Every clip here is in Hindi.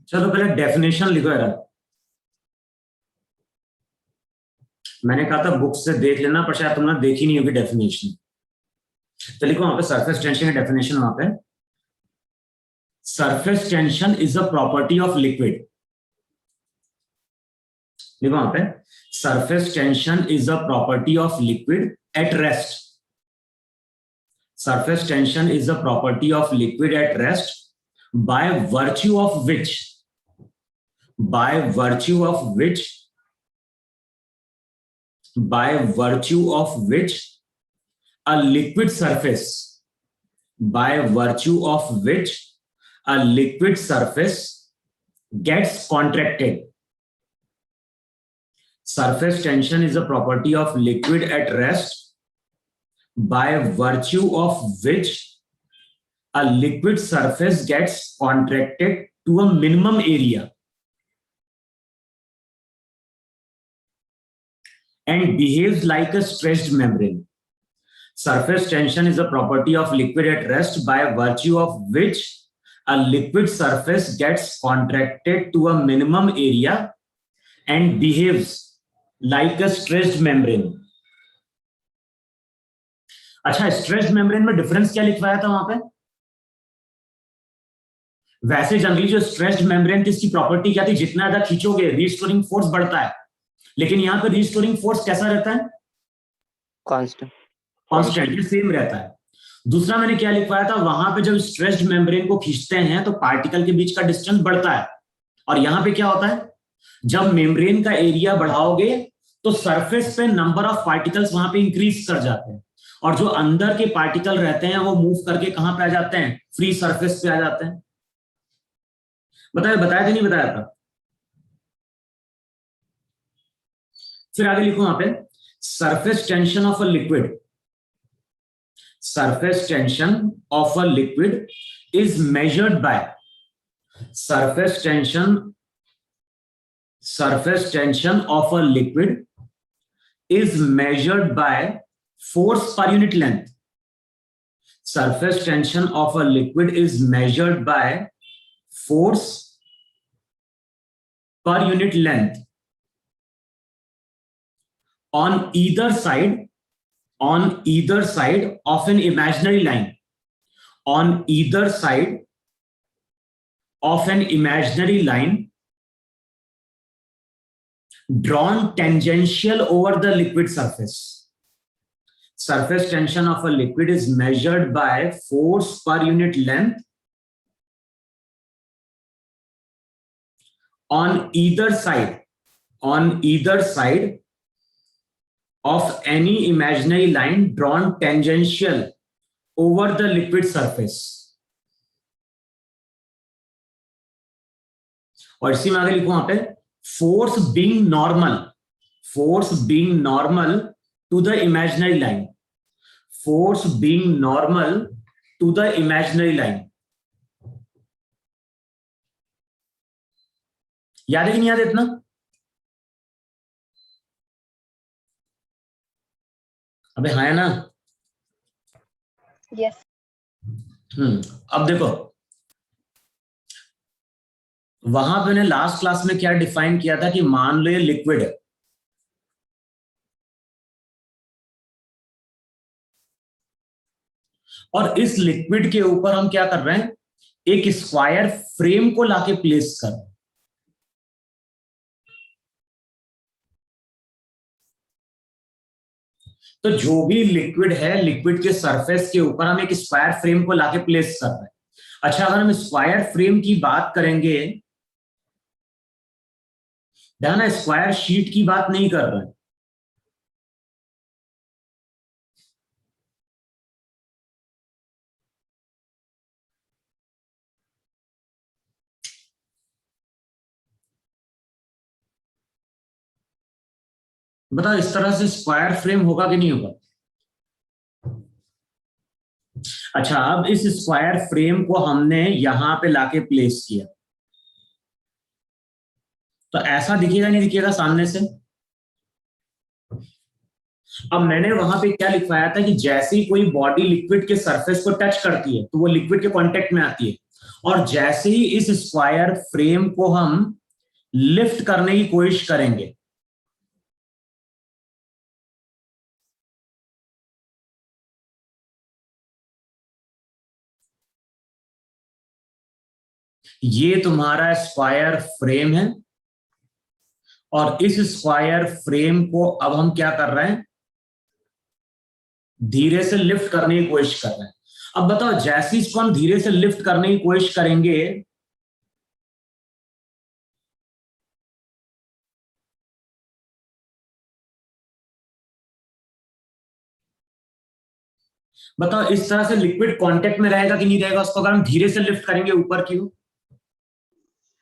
चलो पहले डेफिनेशन लिखो यार। मैंने कहा था बुक से देख लेना, पर शायद तुमने देखी नहीं होगी डेफिनेशन। तो लिखो वहां पे सरफेस टेंशन की डेफिनेशन। वहां पे surface tension is a property of liquid. लिखो वहां पे surface tension is a property of liquid at rest. Surface tension is a property of liquid at rest by virtue of which by virtue of which by virtue of which a liquid surface by virtue of which a liquid surface gets contracted. Surface tension is a property of liquid at rest by virtue of which a liquid surface gets contracted to a minimum area and behaves like a stretched membrane. Surface tension is a property of liquid at rest by virtue of which a liquid surface gets contracted to a minimum area and behaves like a stretched membrane. अच्छा, स्ट्रेच्ड मेम्ब्रेन में डिफरेंस क्या लिखवाया था वहां पे? वैसे जनरली जो स्ट्रेच्ड मेम्ब्रेन, किसकी प्रॉपर्टी क्या थी? जितना ज्यादा खींचोगे रीस्टोरिंग फोर्स बढ़ता है, लेकिन यहाँ पे रीस्टोरिंग फोर्स कैसा रहता है? कांस्टेंट, सेम रहता है। दूसरा मैंने क्या लिखवाया था, वहां पे जब स्ट्रेच्ड मेम्ब्रेन को खींचते हैं तो पार्टिकल के बीच का डिस्टेंस बढ़ता है, और यहाँ पे क्या होता है, जब मेम्ब्रेन का एरिया बढ़ाओगे तो सरफेस पे नंबर ऑफ पार्टिकल्स वहां पे इंक्रीज कर जाते हैं, और जो अंदर के पार्टिकल रहते हैं वो मूव करके कहां पे आ जाते हैं? फ्री सरफेस पे आ जाते हैं। बताया कि नहीं बताया था? फिर आगे लिखो वहां पे surface tension of a liquid. Surface tension of a liquid is measured by surface tension of a liquid is measured by force per unit length. Surface tension of a liquid is measured by force per unit length on either side of an imaginary line. On either side of an imaginary line drawn tangential over the liquid surface. Surface tension of a liquid is measured by force per unit length on either side of any imaginary line drawn tangential over the liquid surface. और इसी में आगे लिखो वहां पे force being normal to the imaginary line. Force being normal to the imaginary line. याद है कि नहीं याद इतना? अबे हाँ है ना? यस। अब देखो, वहां पे मैंने लास्ट क्लास में क्या डिफाइन किया था कि मान लो ये लिक्विड है, और इस लिक्विड के ऊपर हम क्या कर रहे हैं, एक स्क्वायर फ्रेम को लाके प्लेस कर रहे हैं। तो जो भी लिक्विड है, लिक्विड के सरफेस के ऊपर हम एक स्क्वायर फ्रेम को लाके प्लेस कर रहे हैं। अच्छा, अगर हम स्क्वायर फ्रेम की बात करेंगे, ध्यान, स्क्वायर शीट की बात नहीं कर रहे हैं। बताओ इस तरह से स्क्वायर फ्रेम होगा कि नहीं होगा? अच्छा, अब इस स्क्वायर फ्रेम को हमने यहां पे लाके प्लेस किया, तो ऐसा दिखेगा नहीं दिखेगा सामने से? अब मैंने वहां पे क्या लिखवाया था कि जैसे ही कोई बॉडी लिक्विड के सरफेस को टच करती है तो वो लिक्विड के कांटेक्ट में आती है, और जैसे ही इस स्क्वायर फ्रेम को हम लिफ्ट करने की कोशिश करेंगे, ये तुम्हारा स्क्वायर फ्रेम है और इस स्क्वायर फ्रेम को अब हम क्या कर रहे हैं, धीरे से लिफ्ट करने की कोशिश कर रहे हैं। अब बताओ, जैसे इसको हम धीरे से लिफ्ट करने की कोशिश करेंगे, बताओ इस तरह से लिक्विड कांटेक्ट में रहेगा कि नहीं रहेगा उसको अगर हम धीरे से लिफ्ट करेंगे ऊपर की ओर?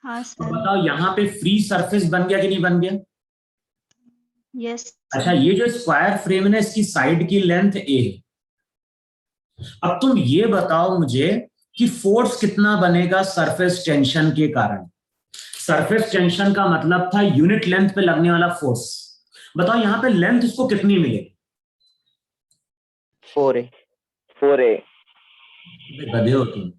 हाँ तो सर। बताओ यहाँ पे फ्री सरफेस बन गया कि नहीं बन गया? यस। अच्छा, ये जो स्क्वायर फ्रेम है ना, इसकी साइड की लेंथ ए है। अब तुम ये बताओ मुझे कि फोर्स कितना बनेगा सरफेस टेंशन के कारण? सरफेस टेंशन का मतलब था यूनिट लेंथ पे लगने वाला फोर्स। बताओ यहाँ पे लेंथ इसको कितनी मिलेगी? 4a 4a। गधे हो तुम।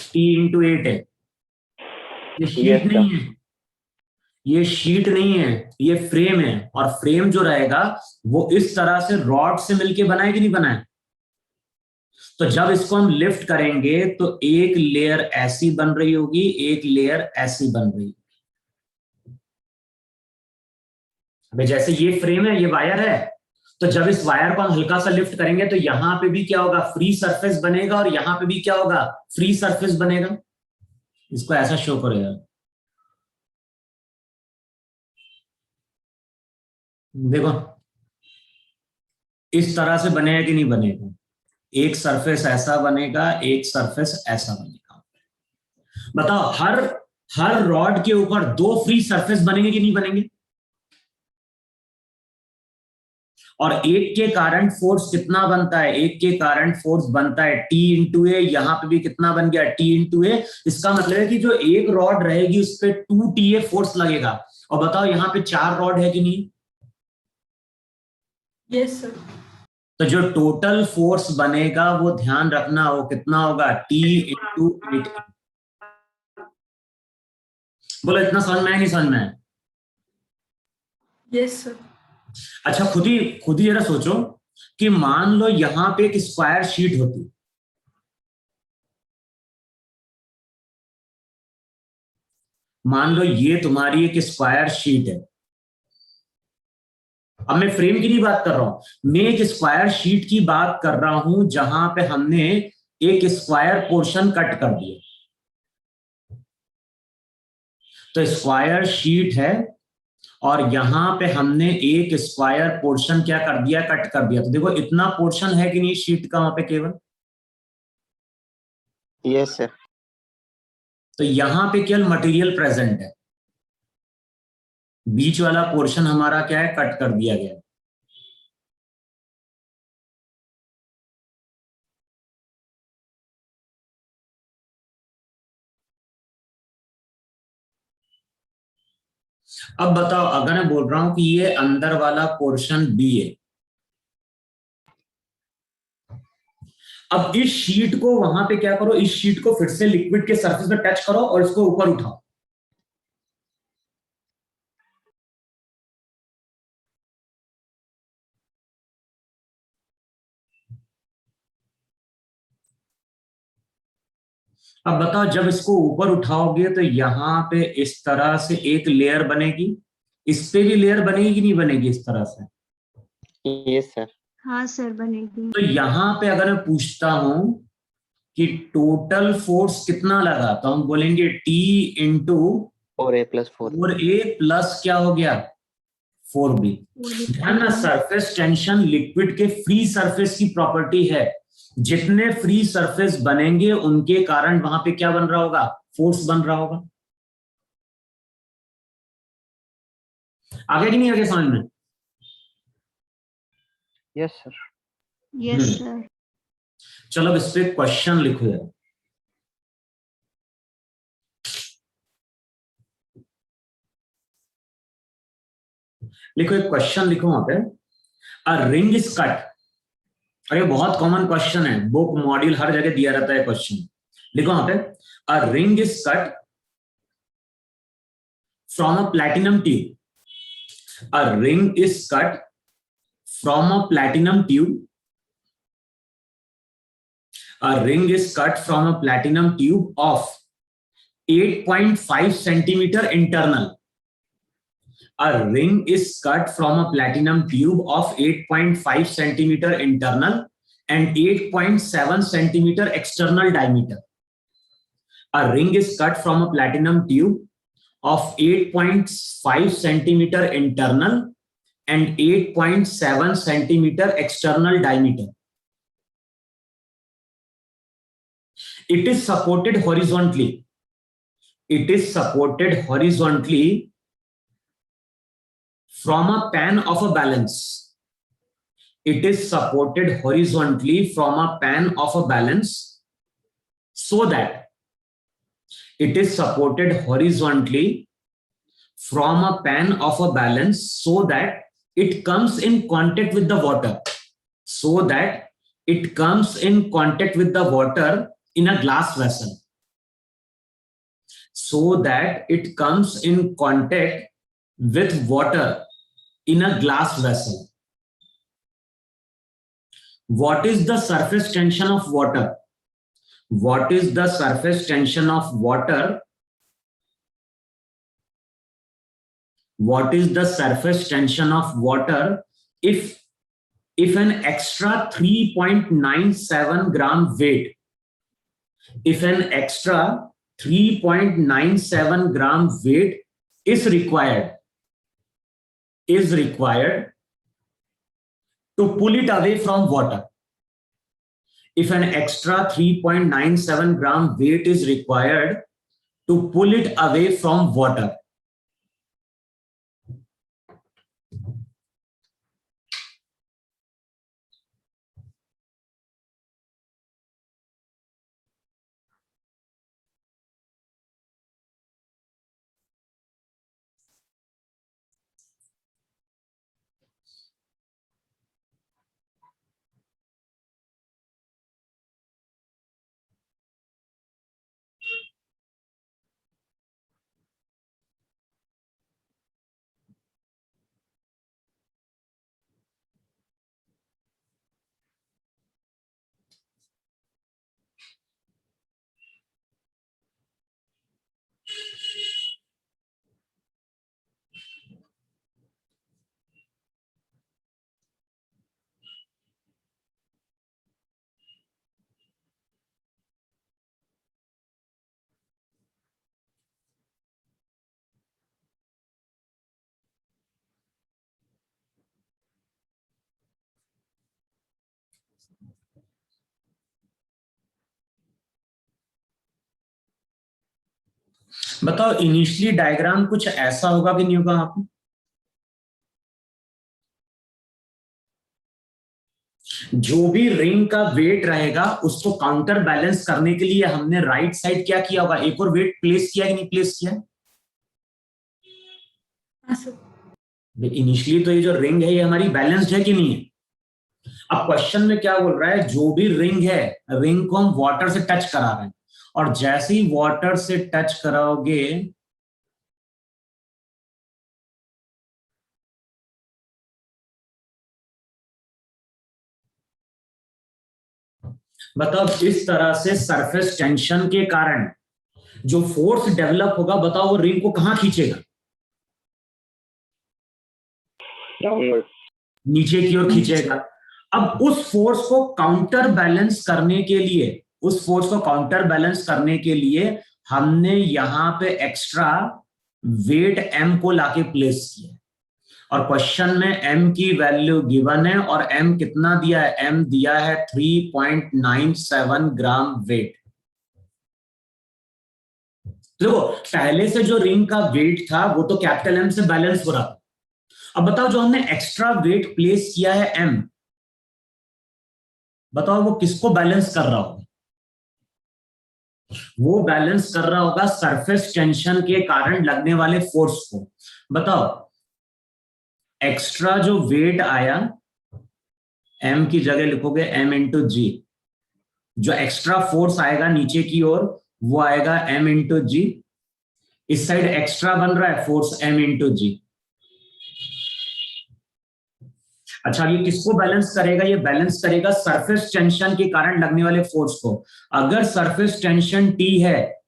T/8 है। ये शीट Yes, नहीं sir. है, ये शीट नहीं है, ये फ्रेम है। और फ्रेम जो रहेगा वो इस तरह से रॉड से मिलके बना है कि नहीं बना है? तो जब इसको हम लिफ्ट करेंगे तो एक लेयर ऐसी बन रही होगी, एक लेयर ऐसी बन रही होगी। अबे जैसे ये फ्रेम है, ये वायर है, तो जब इस वायर को हम हल्का सा लिफ्ट करेंगे तो यहां पे भी क्या होगा, फ्री सरफेस बनेगा, और यहां पे भी क्या होगा, फ्री सरफेस बनेगा। इसको ऐसा शो करो यार, देखो इस तरह से बनेगा कि नहीं बनेगा? एक सरफेस ऐसा बनेगा, एक सरफेस ऐसा बनेगा। बताओ हर हर रॉड के ऊपर दो फ्री सरफेस बनेंगे कि नहीं बनेंगे? और एक के कारण फोर्स कितना बनता है, एक के कारण फोर्स बनता है T/A। यहां पे भी कितना बन गया, T/A। इसका मतलब है कि जो एक रॉड रहेगी उस पर 2TA फोर्स लगेगा। और बताओ यहाँ पे 4 रॉड है कि नहीं? Yes sir. तो जो टोटल फोर्स बनेगा वो ध्यान रखना, वो कितना होगा, T/8। बोलो इतना समझ में आया नहीं समझ में आया? Yes sir. अच्छा, खुद ही जरा सोचो कि मान लो यहां पे एक स्क्वायर शीट होती, मान लो ये तुम्हारी एक स्क्वायर शीट है। अब मैं फ्रेम की नहीं बात कर रहा हूं, मैं एक स्क्वायर शीट की बात कर रहा हूं जहां पे हमने एक स्क्वायर पोर्शन कट कर दिया। तो स्क्वायर शीट है और यहां पे हमने एक स्क्वायर पोर्शन क्या कर दिया, कट कर दिया। तो देखो इतना पोर्शन है कि नहीं शीट का वहां पे केवल? Yes, sir. तो यहां पे केवल मटेरियल प्रेजेंट है, बीच वाला पोर्शन हमारा क्या है, कट कर दिया गया। अब बताओ, अगर मैं बोल रहा हूं कि ये अंदर वाला पोर्शन बी है, अब इस शीट को वहां पे क्या करो, इस शीट को फिर से लिक्विड के सरफेस पे टच करो और इसको ऊपर उठाओ। अब बताओ, जब इसको ऊपर उठाओगे तो यहां पे इस तरह से एक लेयर बनेगी, इस पे भी लेयर बनेगी कि नहीं बनेगी इस तरह से? Yes, sir. हाँ सर बनेगी। तो यहां पे अगर मैं पूछता हूं कि टोटल फोर्स कितना लगा, तो हम बोलेंगे T/4A 4a + 4. प्लस क्या हो गया, 4B। ध्यान ना, सरफेस टेंशन लिक्विड के फ्री सरफेस की प्रॉपर्टी है। जितने फ्री सरफेस बनेंगे उनके कारण वहां पे क्या बन रहा होगा, फोर्स बन रहा होगा। आगे कि नहीं आगे समझ में? Yes, sir. Yes sir. चलो अब इस पे क्वेश्चन लिखो यार। लिखो, एक क्वेश्चन लिखो वहां पे। अ रिंग इज कट अरे बहुत कॉमन क्वेश्चन है, बुक मॉड्यूल हर जगह दिया रहता है क्वेश्चन। लिखो वहां पे, a ring is cut from a platinum tube. A ring is cut from a platinum tube. A ring is cut from a platinum tube of 8.5 centimeter internal. A ring is cut from a platinum tube of 8.5 centimeter internal and 8.7 centimeter external diameter. A ring is cut from a platinum tube of 8.5 centimeter internal and 8.7 centimeter external diameter. It is supported horizontally. It is supported horizontally from a pan of a balance. It is supported horizontally from a pan of a balance so that it is supported horizontally from a pan of a balance so that it comes in contact with the water. So that it comes in contact with the water in a glass vessel. So that it comes in contact with water in a glass vessel. What is the surface tension of water? What is the surface tension of water? What is the surface tension of water if an extra 3.97 gram weight, if an extra 3.97 gram weight is required to pull it away from water. If an extra 3.97 gram weight is required to pull it away from water. बताओ इनिशियली डायग्राम कुछ ऐसा होगा कि नहीं होगा आपको? जो भी रिंग का वेट रहेगा उसको काउंटर बैलेंस करने के लिए हमने राइट साइड क्या किया होगा, एक और वेट प्लेस किया कि नहीं प्लेस किया? इनिशियली तो ये जो रिंग है ये हमारी बैलेंस्ड है कि नहीं है? अब क्वेश्चन में क्या बोल रहा है, जो भी रिंग है, रिंग को हम वाटर से टच करा रहे हैं और जैसे ही वाटर से टच कराओगे बताओ इस तरह से सरफेस टेंशन के कारण जो फोर्स डेवलप होगा, बताओ वो रिंग को कहां खींचेगा? नीचे की ओर खींचेगा। अब उस फोर्स को काउंटर बैलेंस करने के लिए, उस फोर्स को काउंटर बैलेंस करने के लिए हमने यहां पे एक्स्ट्रा वेट m को लाके प्लेस किया और क्वेश्चन में m की वैल्यू गिवन है और m कितना दिया है? m दिया है 3.97 ग्राम वेट। देखो पहले से जो रिंग का वेट था वो तो कैपिटल M से बैलेंस हो रहा था। अब बताओ जो हमने एक्स्ट्रा वेट प्लेस किया है m, बताओ वो किसको बैलेंस कर रहा होगा? वो बैलेंस कर रहा होगा सरफेस टेंशन के कारण लगने वाले फोर्स को। बताओ एक्स्ट्रा जो वेट आया एम की जगह लिखोगे एम इंटू जी। जो एक्स्ट्रा फोर्स आएगा नीचे की ओर वो आएगा एम इंटू जी। इस साइड एक्स्ट्रा बन रहा है फोर्स एम इंटू जी। अच्छा, ये किसको बैलेंस करेगा? ये बैलेंस करेगा सरफेस टेंशन के कारण लगने वाले फोर्स को। अगर सरफेस टेंशन टी है,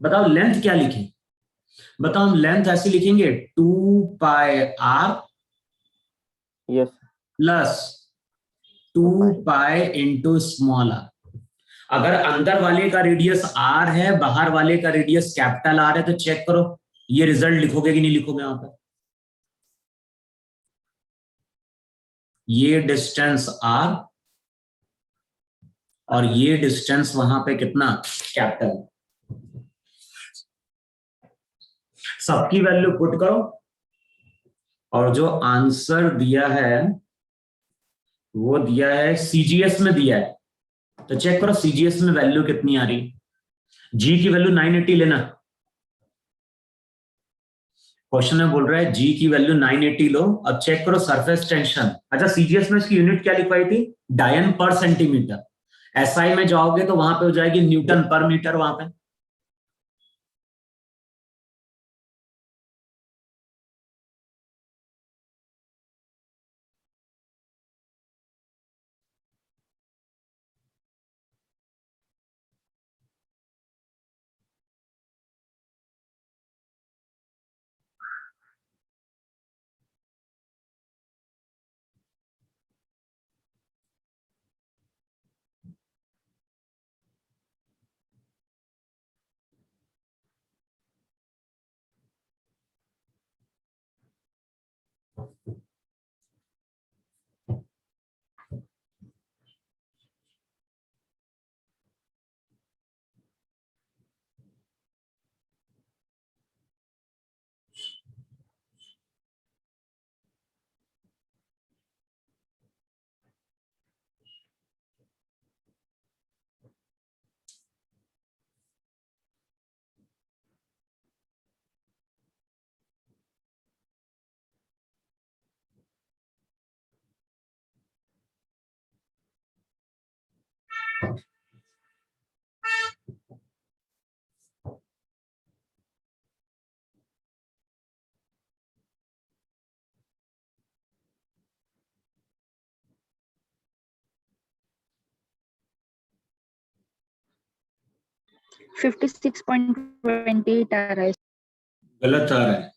बताओ लेंथ क्या लिखें? बताओ, हम लेंथ ऐसे लिखेंगे 2πr Yes. Plus 2π into small r. अगर अंदर वाले का रेडियस आर है, बाहर वाले का रेडियस कैपिटल आर है, तो चेक करो ये रिजल्ट लिखोगे कि नहीं लिखोगे यहां पर? ये डिस्टेंस आर और ये डिस्टेंस वहां पे कितना? कैपिटल। सबकी वैल्यू पुट करो और जो आंसर दिया है वो दिया है सीजीएस में दिया है, तो चेक करो सीजीएस में वैल्यू कितनी आ रही। जी की वैल्यू 980 लेना। क्वेश्चन में बोल रहा है जी की वैल्यू 980 लो। अब चेक करो सरफेस टेंशन। अच्छा, सीजीएस में इसकी यूनिट क्या लिखवाई थी? डायन पर सेंटीमीटर। एसआई में जाओगे तो वहां पे हो जाएगी न्यूटन पर मीटर। वहां पे $56.28 आ रहा है। गलत आ रहा है।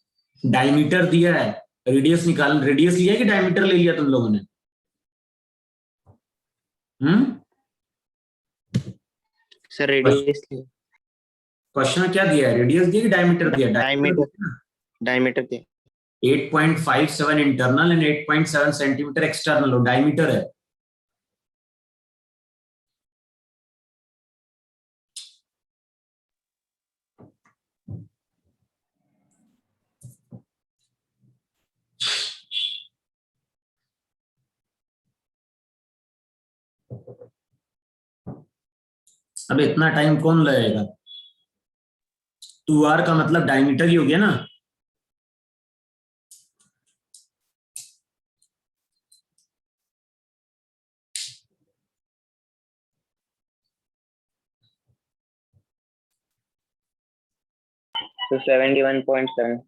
डायमीटर दिया है, रेडियस निकाल। रेडियस लिया है कि डायमीटर ले लिया तुम लोगों ने? Sir, radius. क्वेश्चन में क्या दिया है? रेडियस दिया कि डायमीटर दिया? Diameter. Diameter they. 8.57 internal and 8.7 centimetre external. हो डायमीटर है। अब इतना टाइम कौन लगेगा? 2r का मतलब डायमीटर ही हो गया ना। So 71.7.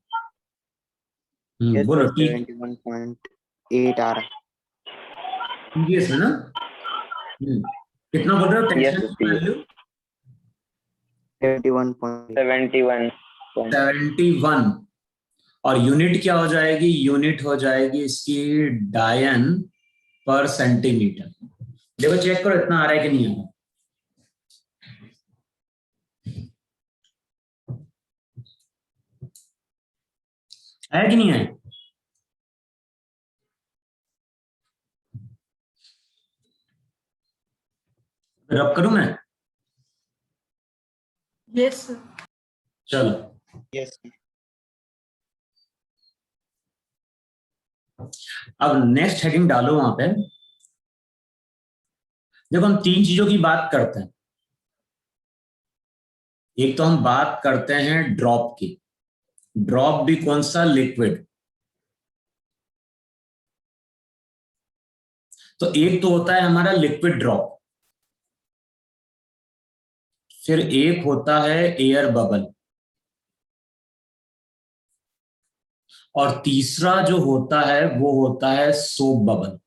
Yes, बोलो sir, ठीक। 71.8 आ रहा है. ये है ना। कितना बोल रहे हो Yes, टेंशन की वैल्यू? 71. 71। और यूनिट क्या हो जाएगी? यूनिट हो जाएगी इसकी डायन पर सेंटीमीटर। देखो चेक करो इतना आ रहा है कि नहीं आ रहा। है कि नहीं है? रब करूं मैं? Yes sir. चलो Yes. अब नेक्स्ट हेडिंग डालो वहां पे। देखो हम तीन चीजों की बात करते हैं। एक तो हम बात करते हैं ड्रॉप की। ड्रॉप भी कौन सा? लिक्विड। तो एक तो होता है हमारा लिक्विड ड्रॉप, फिर एक होता है एयर बबल, और तीसरा जो होता है वो होता है सोप बबल।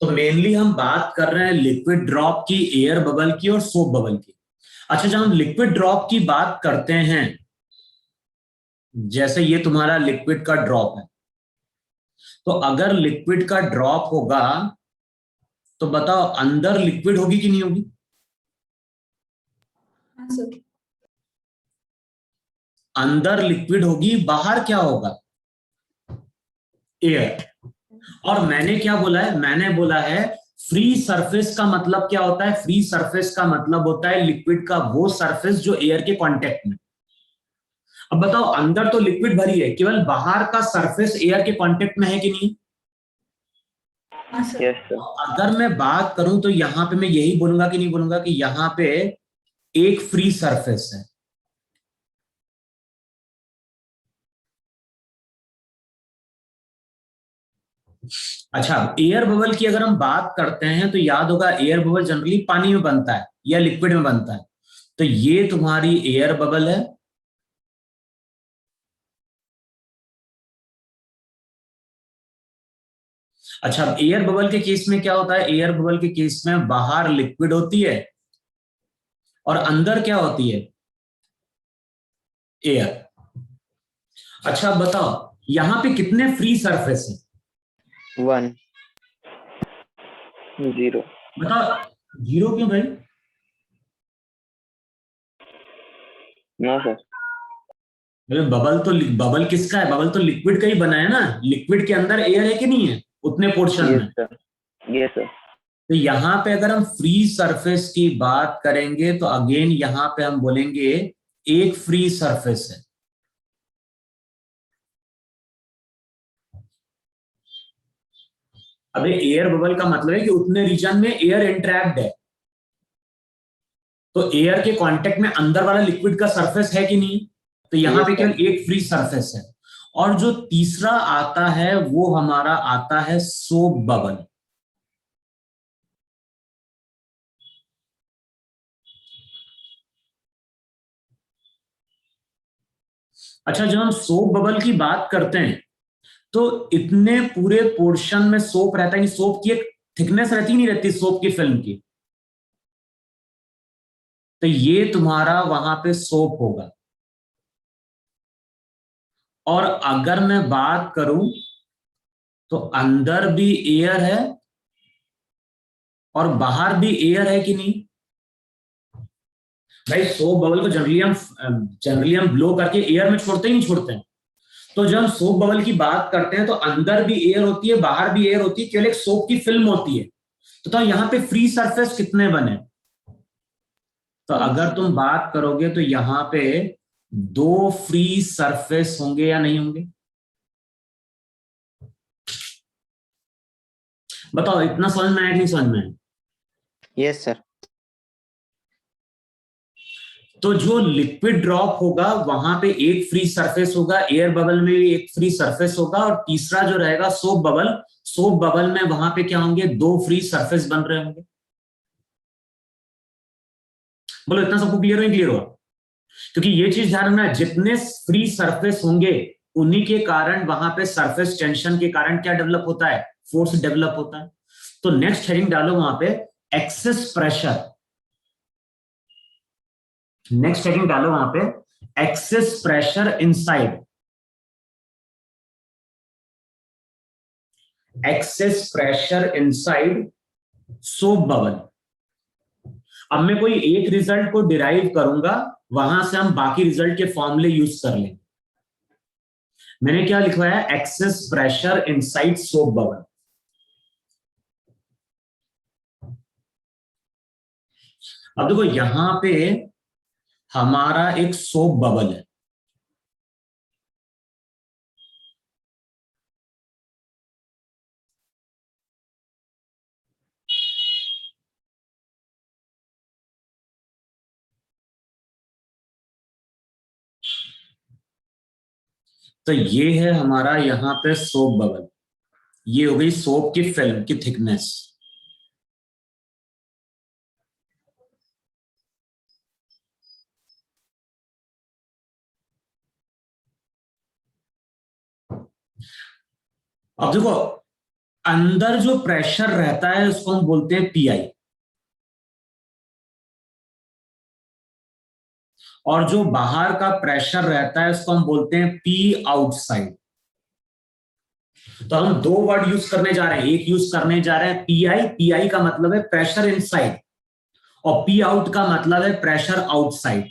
तो मेनली हम बात कर रहे हैं लिक्विड ड्रॉप की, एयर बबल की और सोप बबल की। अच्छा, जब हम लिक्विड ड्रॉप की बात करते हैं, जैसे ये तुम्हारा लिक्विड का ड्रॉप है, तो अगर लिक्विड का ड्रॉप होगा तो बताओ अंदर लिक्विड होगी कि नहीं होगी? हाँ सर। अंदर लिक्विड होगी, बाहर क्या होगा? एयर। और मैंने क्या बोला है? मैंने बोला है फ्री सरफेस का मतलब क्या होता है? फ्री सरफेस का मतलब होता है लिक्विड का वो सरफेस जो एयर के कांटेक्ट में। अब बताओ, अंदर तो लिक्विड भरी है, केवल बाहर का सरफेस एयर के कांटेक्ट में है कि नहीं? हाँ सर। Yes, sir. अगर मैं बात करूं तो यहां पे मैं यही बोलूंगा कि नहीं बोलूंगा कि यहां पे एक फ्री सरफेस है। अच्छा, एयर बबल की अगर हम बात करते हैं तो याद होगा एयर बबल जनरली पानी में बनता है या लिक्विड में बनता है। तो ये तुम्हारी एयर बबल है, अच्छा एयर बबल के केस में क्या होता है? एयर बबल के केस में बाहर लिक्विड होती है और अंदर क्या होती है? एयर। अच्छा बताओ, यहां पे कितने फ्री सरफेस है? 1, 0. बताओ, जीरो क्यों भाई? No, sir. बबल तो बबल किसका है? बबल तो लिक्विड का ही बना है ना। लिक्विड के अंदर एयर है कि नहीं है उतने पोर्शन Yes, में? sir. Yes, sir. तो यहां पे अगर हम फ्री सरफेस की बात करेंगे तो अगेन यहां पे हम बोलेंगे एक फ्री सरफेस है। अबे एयर बबल का मतलब है कि उतने रीजन में एयर एंट्रैप्ड है, तो एयर के कांटेक्ट में अंदर वाला लिक्विड का सरफेस है कि नहीं? तो यहां Yes, पे sir. केवल एक फ्री सरफेस है। और जो तीसरा आता है वो हमारा आता है सोप बबल। अच्छा, जब हम सोप बबल की बात करते हैं तो इतने पूरे पोर्शन में सोप रहता है कि सोप की एक थिकनेस रहती नहीं रहती सोप की फिल्म की, तो ये तुम्हारा वहां पे सोप होगा। और अगर मैं बात करूं तो अंदर भी एयर है और बाहर भी एयर है कि नहीं? भाई सोप बबल को जनरली हम ब्लो करके एयर में छोड़ते ही नहीं छोड़ते हैं। तो जब हम सोप बबल की बात करते हैं तो अंदर भी एयर होती है, बाहर भी एयर होती है, केवल एक सोप की फिल्म होती है। तो यहाँ पे फ्री सरफेस कितने बने? तो अगर तुम बात करोगे तो यहाँ पे दो फ्री सरफेस होंगे या नहीं होंगे? बताओ, इतना समझ में आया कि नहीं समझ में आया? Yes, sir. तो जो लिक्विड ड्रॉप होगा वहां पे एक फ्री सरफेस होगा, एयर बबल में भी एक फ्री सरफेस होगा, और तीसरा जो रहेगा सोप बबल, सोप बबल में वहां पे क्या होंगे? दो फ्री सरफेस बन रहे होंगे। बोलो, इतना सबको क्लियर हो? क्लियर हुआ? क्योंकि ये चीज ध्यान रखना, जितने फ्री सरफेस होंगे उन्हीं के कारण वहां पे सरफेस टेंशन के कारण क्या डेवलप होता है? फोर्स डेवलप होता है। तो नेक्स्ट हेडिंग डालो वहां पे, एक्सेस प्रेशर। नेक्स्ट हेडिंग डालो वहां पे, excess pressure inside. Excess pressure inside soap bubble. अब मैं कोई एक रिजल्ट को डिराइव करूंगा, वहां से हम बाकी रिजल्ट के फॉर्मूले यूज कर लेंगे। मैंने क्या लिखवाया? Excess pressure inside soap bubble. अब देखो यहां पे हमारा एक सोप बबल है, तो ये है हमारा यहाँ पे सोप बबल, ये हो गई सोप की फिल्म की थिकनेस। अब देखो, अंदर जो प्रेशर रहता है उसको हम बोलते हैं पीआई, और जो बाहर का प्रेशर रहता है उसको हम बोलते हैं पी आउटसाइड। तो हम दो वर्ड यूज करने जा रहे हैं, एक यूज करने जा रहे हैं पीआई, पीआई का मतलब है प्रेशर इनसाइड, और पी आउट का मतलब है प्रेशर आउटसाइड।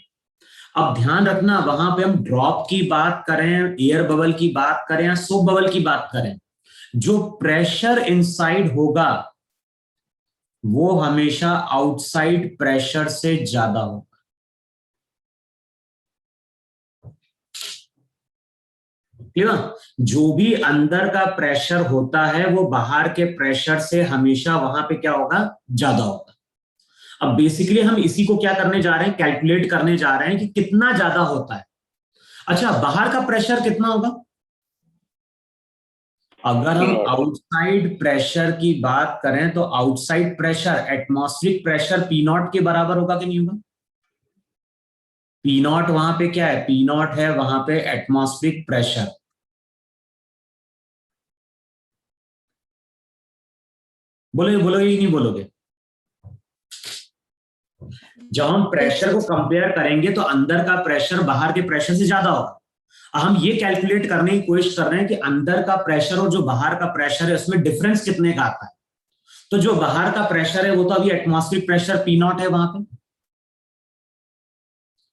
अब ध्यान रखना, वहां पे हम ड्रॉप की बात करें, एयर बबल की बात करें या सोप बबल की बात करें, जो प्रेशर इनसाइड होगा वो हमेशा आउटसाइड प्रेशर से ज्यादा होगा। क्लियर? जो भी अंदर का प्रेशर होता है वो बाहर के प्रेशर से हमेशा वहां पे क्या होगा, ज्यादा होगा। अब बेसिकली हम इसी को क्या करने जा रहे हैं, कैलकुलेट करने जा रहे हैं कि कितना ज्यादा होता है। अच्छा, बाहर का प्रेशर कितना होगा? अगर हम आउटसाइड प्रेशर की बात करें तो outside pressure atmospheric pressure P not के बराबर होगा कि नहीं होगा? पी नॉट वहां पे क्या है, पी नॉट है वहां पे एटमॉस्फेरिक प्रेशर। बोलोगे बोलोगे कि नहीं बोलोगे? जब हम प्रेशर को कंपेयर करेंगे तो अंदर का प्रेशर बाहर के प्रेशर से ज्यादा होगा। हम ये कैलकुलेट करने की कोशिश कर रहे हैं कि अंदर का प्रेशर और जो बाहर का प्रेशर है उसमें डिफरेंस कितने का आता है। तो जो बाहर का प्रेशर है वो तो अभी एटमॉस्फेरिक प्रेशर पी नॉट है वहां पे,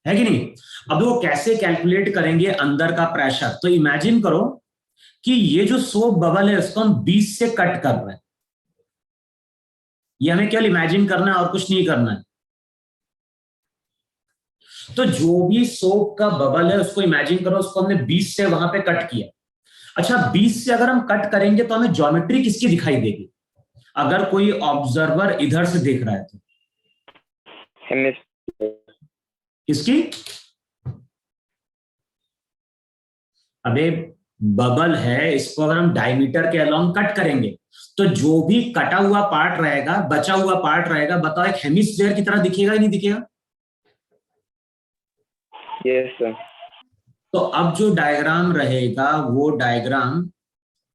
है कि नहीं? अब वो कैसे कैलकुलेट करेंगे अंदर का प्रेशर? तो इमेजिन करो कि ये जो सोप बबल है उसको हम 20 से कट कर रहे हैं। ये हमें केवल इमेजिन करना है और कुछ नहीं करना है। तो जो भी सोप का बबल है उसको इमेजिन करो, उसको हमने 20 से वहां पे कट किया। अच्छा, 20 से अगर हम कट करेंगे तो हमें ज्योमेट्री किसकी दिखाई देगी? अगर कोई ऑब्जर्वर इधर से देख रहा है तो किसकी? अबे बबल है, इसको अगर हम डायमीटर के अलोंग कट करेंगे तो जो भी कटा हुआ पार्ट रहेगा, बचा हुआ पार्ट रहेगा, बताओ एक हेमिस्फीयर की तरह दिखेगा ही नहीं दिखेगा? Yes sir. तो अब जो डायग्राम रहेगा वो डायग्राम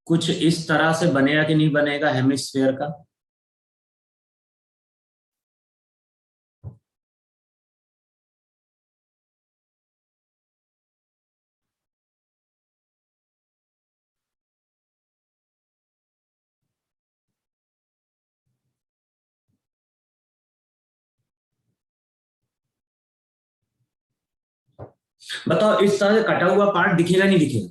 कुछ इस तरह से बनेगा कि नहीं बनेगा हेमिस्फीयर का? बताओ, इस तरह से कटा हुआ पार्ट दिखेगा नहीं दिखेगा?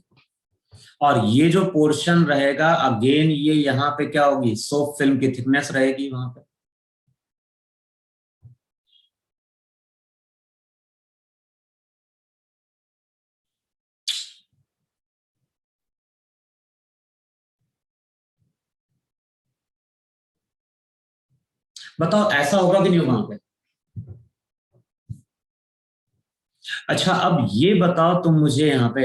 और ये जो पोर्शन रहेगा अगेन, ये यहाँ पे क्या होगी, सोप फिल्म की थिकनेस रहेगी वहां पे। बताओ ऐसा होगा कि नहीं वहां पे? अच्छा, अब ये बताओ तुम मुझे यहाँ पे,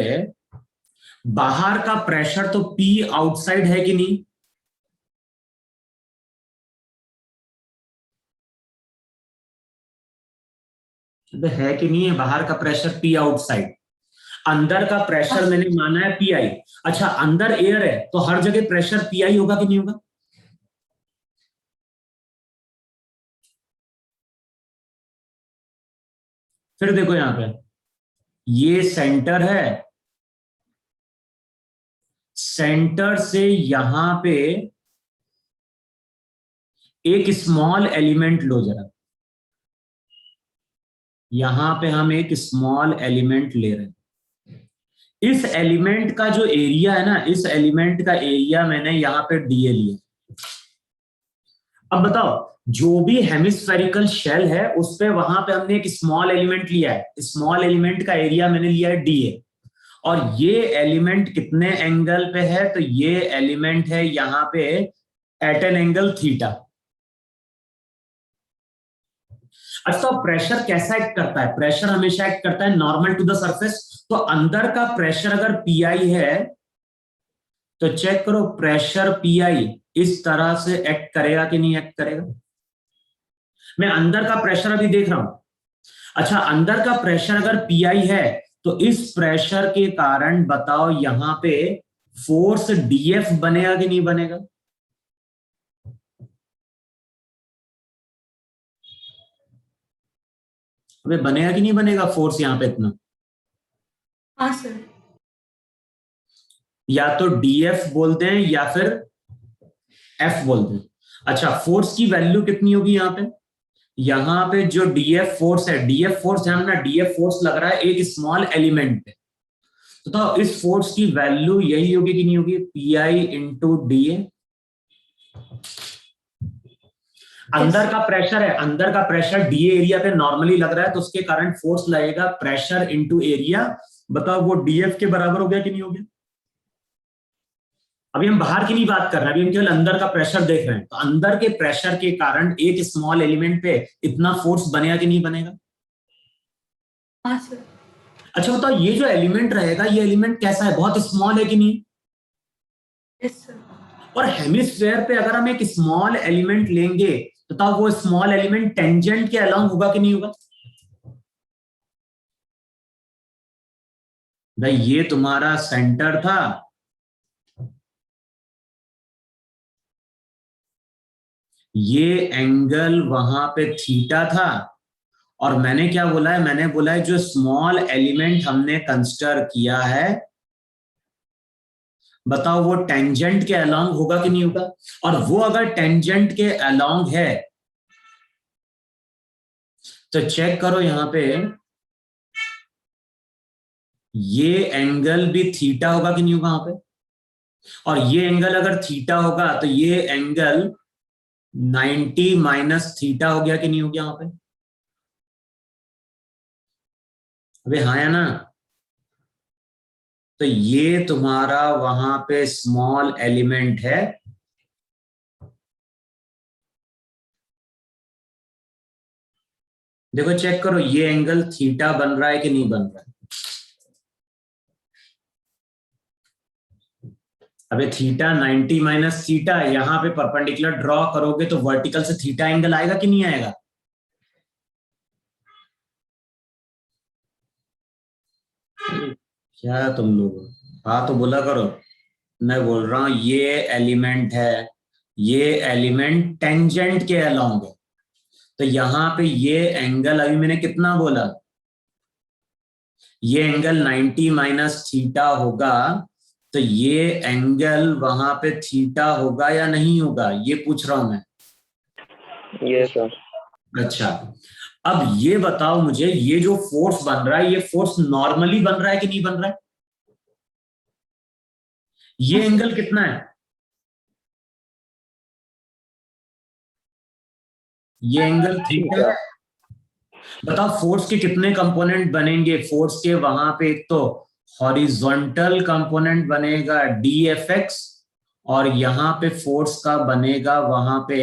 बाहर का प्रेशर तो पी आउटसाइड है कि नहीं? है कि नहीं है बाहर का प्रेशर पी आउटसाइड? अंदर का प्रेशर मैंने माना है पी आई। अच्छा, अंदर एयर है तो हर जगह प्रेशर पी आई होगा कि नहीं होगा? फिर देखो यहां पे, ये सेंटर है, सेंटर से यहां पे एक स्मॉल एलिमेंट लो जरा, यहां पे हम एक स्मॉल एलिमेंट ले रहे हैं। इस एलिमेंट का जो एरिया है ना, इस एलिमेंट का एरिया मैंने यहां पे डीए लिया। अब बताओ, जो भी हेमिस्फेरिकल शेल है उस पे वहां पे हमने एक स्मॉल एलिमेंट लिया है, स्मॉल एलिमेंट का एरिया मैंने लिया है डीए। और ये एलिमेंट कितने एंगल पे है? तो ये एलिमेंट है यहां पे एट एन एंगल थीटा। अच्छा, प्रेशर कैसा एक्ट करता है? प्रेशर हमेशा एक्ट करता है नॉर्मल टू द सरफेस। तो अंदर का प्रेशर अगर पीआई है तो चेक करो प्रेशर पीआई इस तरह से एक्ट करेगा कि नहीं एक्ट करेगा। मैं अंदर का प्रेशर अभी देख रहा हूं। अच्छा, अंदर का प्रेशर अगर पीआई है तो इस प्रेशर के कारण बताओ यहां पे फोर्स डीएफ बनेगा कि नहीं बनेगा? अबे बनेगा कि नहीं बनेगा फोर्स यहां पे इतना? हाँ सर। या तो डीएफ बोलते हैं या फिर एफ बोलते हैं। अच्छा, फोर्स की वैल्यू कितनी होगी यहां पे जो डीएफ फोर्स है, डीएफ फोर्स ध्यान ना, डीएफ फोर्स लग रहा है एक स्मॉल एलिमेंट पे। तो इस फोर्स की वैल्यू यही होगी कि नहीं होगी? Pi into DA. अंदर का प्रेशर है, अंदर का प्रेशर डीए एरिया पे नॉर्मली लग रहा है तो उसके कारण फोर्स लगेगा प्रेशर इंटू एरिया। बताओ वो डीएफ के बराबर हो गया कि नहीं हो गया? अभी हम बाहर की नहीं बात कर रहे हैं, अभी हम केवल अंदर का प्रेशर देख रहे हैं। तो अंदर के प्रेशर के कारण एक स्मॉल एलिमेंट पे इतना फोर्स बनेगा कि नहीं बनेगा? हाँ सर। अच्छा बताओ, ये जो एलिमेंट रहेगा ये एलिमेंट कैसा है? बहुत स्मॉल है कि नहीं? Yes sir. और हेमिस्फेयर पे अगर हम एक स्मॉल एलिमेंट लेंगे तो तब वो स्मॉल एलिमेंट टेंजेंट के अलोंग होगा कि नहीं होगा? भाई ये तुम्हारा सेंटर था, ये एंगल वहां पे थीटा था, और मैंने क्या बोला है? मैंने बोला है जो स्मॉल एलिमेंट हमने कंसिडर किया है, बताओ वो टेंजेंट के अलोंग होगा कि नहीं होगा? और वो अगर टेंजेंट के अलोंग है तो चेक करो यहां पे, ये एंगल भी थीटा होगा कि नहीं होगा वहां पे? और ये एंगल अगर थीटा होगा तो ये एंगल 90 माइनस थीटा हो गया कि नहीं हो गया वहां पे? अबे हाँ या ना? तो ये तुम्हारा वहां पे स्मॉल एलिमेंट है, देखो चेक करो ये एंगल थीटा बन रहा है कि नहीं बन रहा है? अबे थीटा 90 माइनस थीटा, यहां पे परपेंडिकुलर ड्रॉ करोगे तो वर्टिकल से थीटा एंगल आएगा कि नहीं आएगा? क्या तुम लोग, हाँ तो बोला करो। मैं बोल रहा हूं ये एलिमेंट है, ये एलिमेंट टेंजेंट के अलोंग है, तो यहां पे ये एंगल अभी मैंने कितना बोला? ये एंगल 90 माइनस थीटा होगा, तो ये एंगल वहां पे थीटा होगा या नहीं होगा, ये पूछ रहा हूं मैं। Yes sir. अच्छा, अब ये बताओ मुझे, ये जो फोर्स बन रहा है ये फोर्स नॉर्मली बन रहा है कि नहीं बन रहा है? ये एंगल कितना है? ये एंगल थीटा है। बताओ फोर्स के कितने कंपोनेंट बनेंगे? फोर्स के वहां पे एक तो हॉरिजॉन्टल कंपोनेंट बनेगा डीएफएक्स, और यहां पे फोर्स का बनेगा वहां पे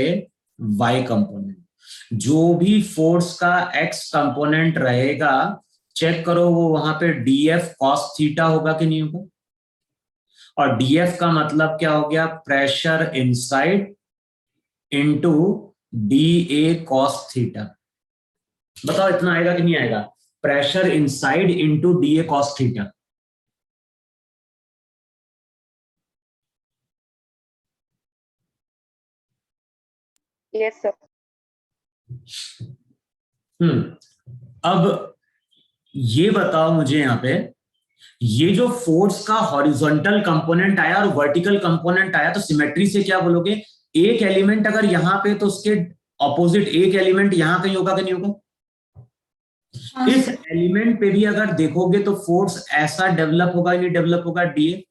वाई कंपोनेंट। जो भी फोर्स का एक्स कंपोनेंट रहेगा, चेक करो वो वहां पे डीएफ कॉस थीटा होगा कि नहीं होगा? और डीएफ का मतलब क्या हो गया? Pressure inside into D A cos theta. बताओ इतना आएगा कि नहीं आएगा? Pressure inside into D A cos theta. Yes sir. अब ये बताओ मुझे यहां पे, ये जो फोर्स का हॉरिजॉन्टल कंपोनेंट आया और वर्टिकल कंपोनेंट आया, तो सिमेट्री से क्या बोलोगे? एक एलिमेंट अगर यहां पे तो उसके ऑपोजिट एक एलिमेंट यहां कहीं होगा कि नहीं होगा? हाँ इस सर। एलिमेंट पे भी अगर देखोगे तो फोर्स ऐसा डेवलप होगा नहीं डेवलप होगा? डीए।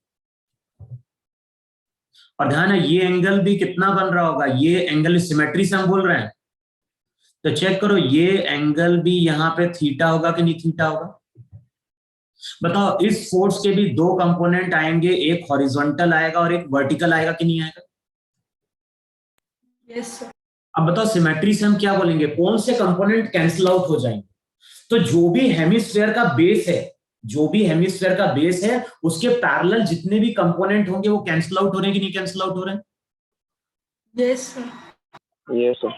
और ध्यान है ये एंगल भी कितना बन रहा होगा? ये एंगल सिमेट्री से हम बोल रहे हैं, तो चेक करो ये एंगल भी यहां पे थीटा होगा कि नहीं थीटा होगा? बताओ इस फोर्स के भी दो कंपोनेंट आएंगे, एक हॉरिजॉन्टल आएगा और एक वर्टिकल आएगा कि नहीं आएगा? Yes sir. अब बताओ सिमेट्री से हम क्या बोलेंगे, कौन से कंपोनेंट कैंसिल आउट हो जाएंगे? तो जो भी हेमिस्फीयर का बेस है, जो भी हेमिस्फीयर का बेस है उसके पैरेलल जितने भी कंपोनेंट होंगे वो कैंसिल आउट हो रहे हैं कि नहीं कैंसिल आउट हो रहे हैं? Yes, sir. Yes, sir.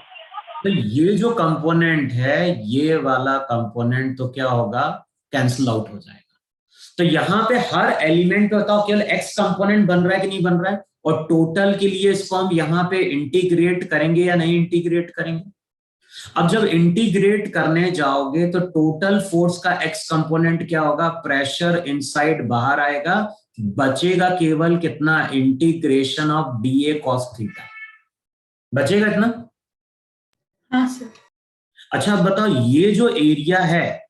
तो ये जो कंपोनेंट है, ये वाला कंपोनेंट तो क्या होगा, कैंसिल आउट हो जाएगा। तो यहां पे हर एलिमेंट पे बताओ केवल एक्स कंपोनेंट बन रहा है कि नहीं बन रहा है, और टोटल के लिए इसको हम यहां पे इंटीग्रेट करेंगे या नहीं इंटीग्रेट करेंगे? अब जब इंटीग्रेट करने जाओगे तो टोटल फोर्स का एक्स कंपोनेंट क्या होगा, प्रेशर इनसाइड बाहर आएगा, बचेगा केवल कितना, integration of DA cos theta, बचेगा इतना। हाँ सर। अच्छा अब बताओ ये जो एरिया है,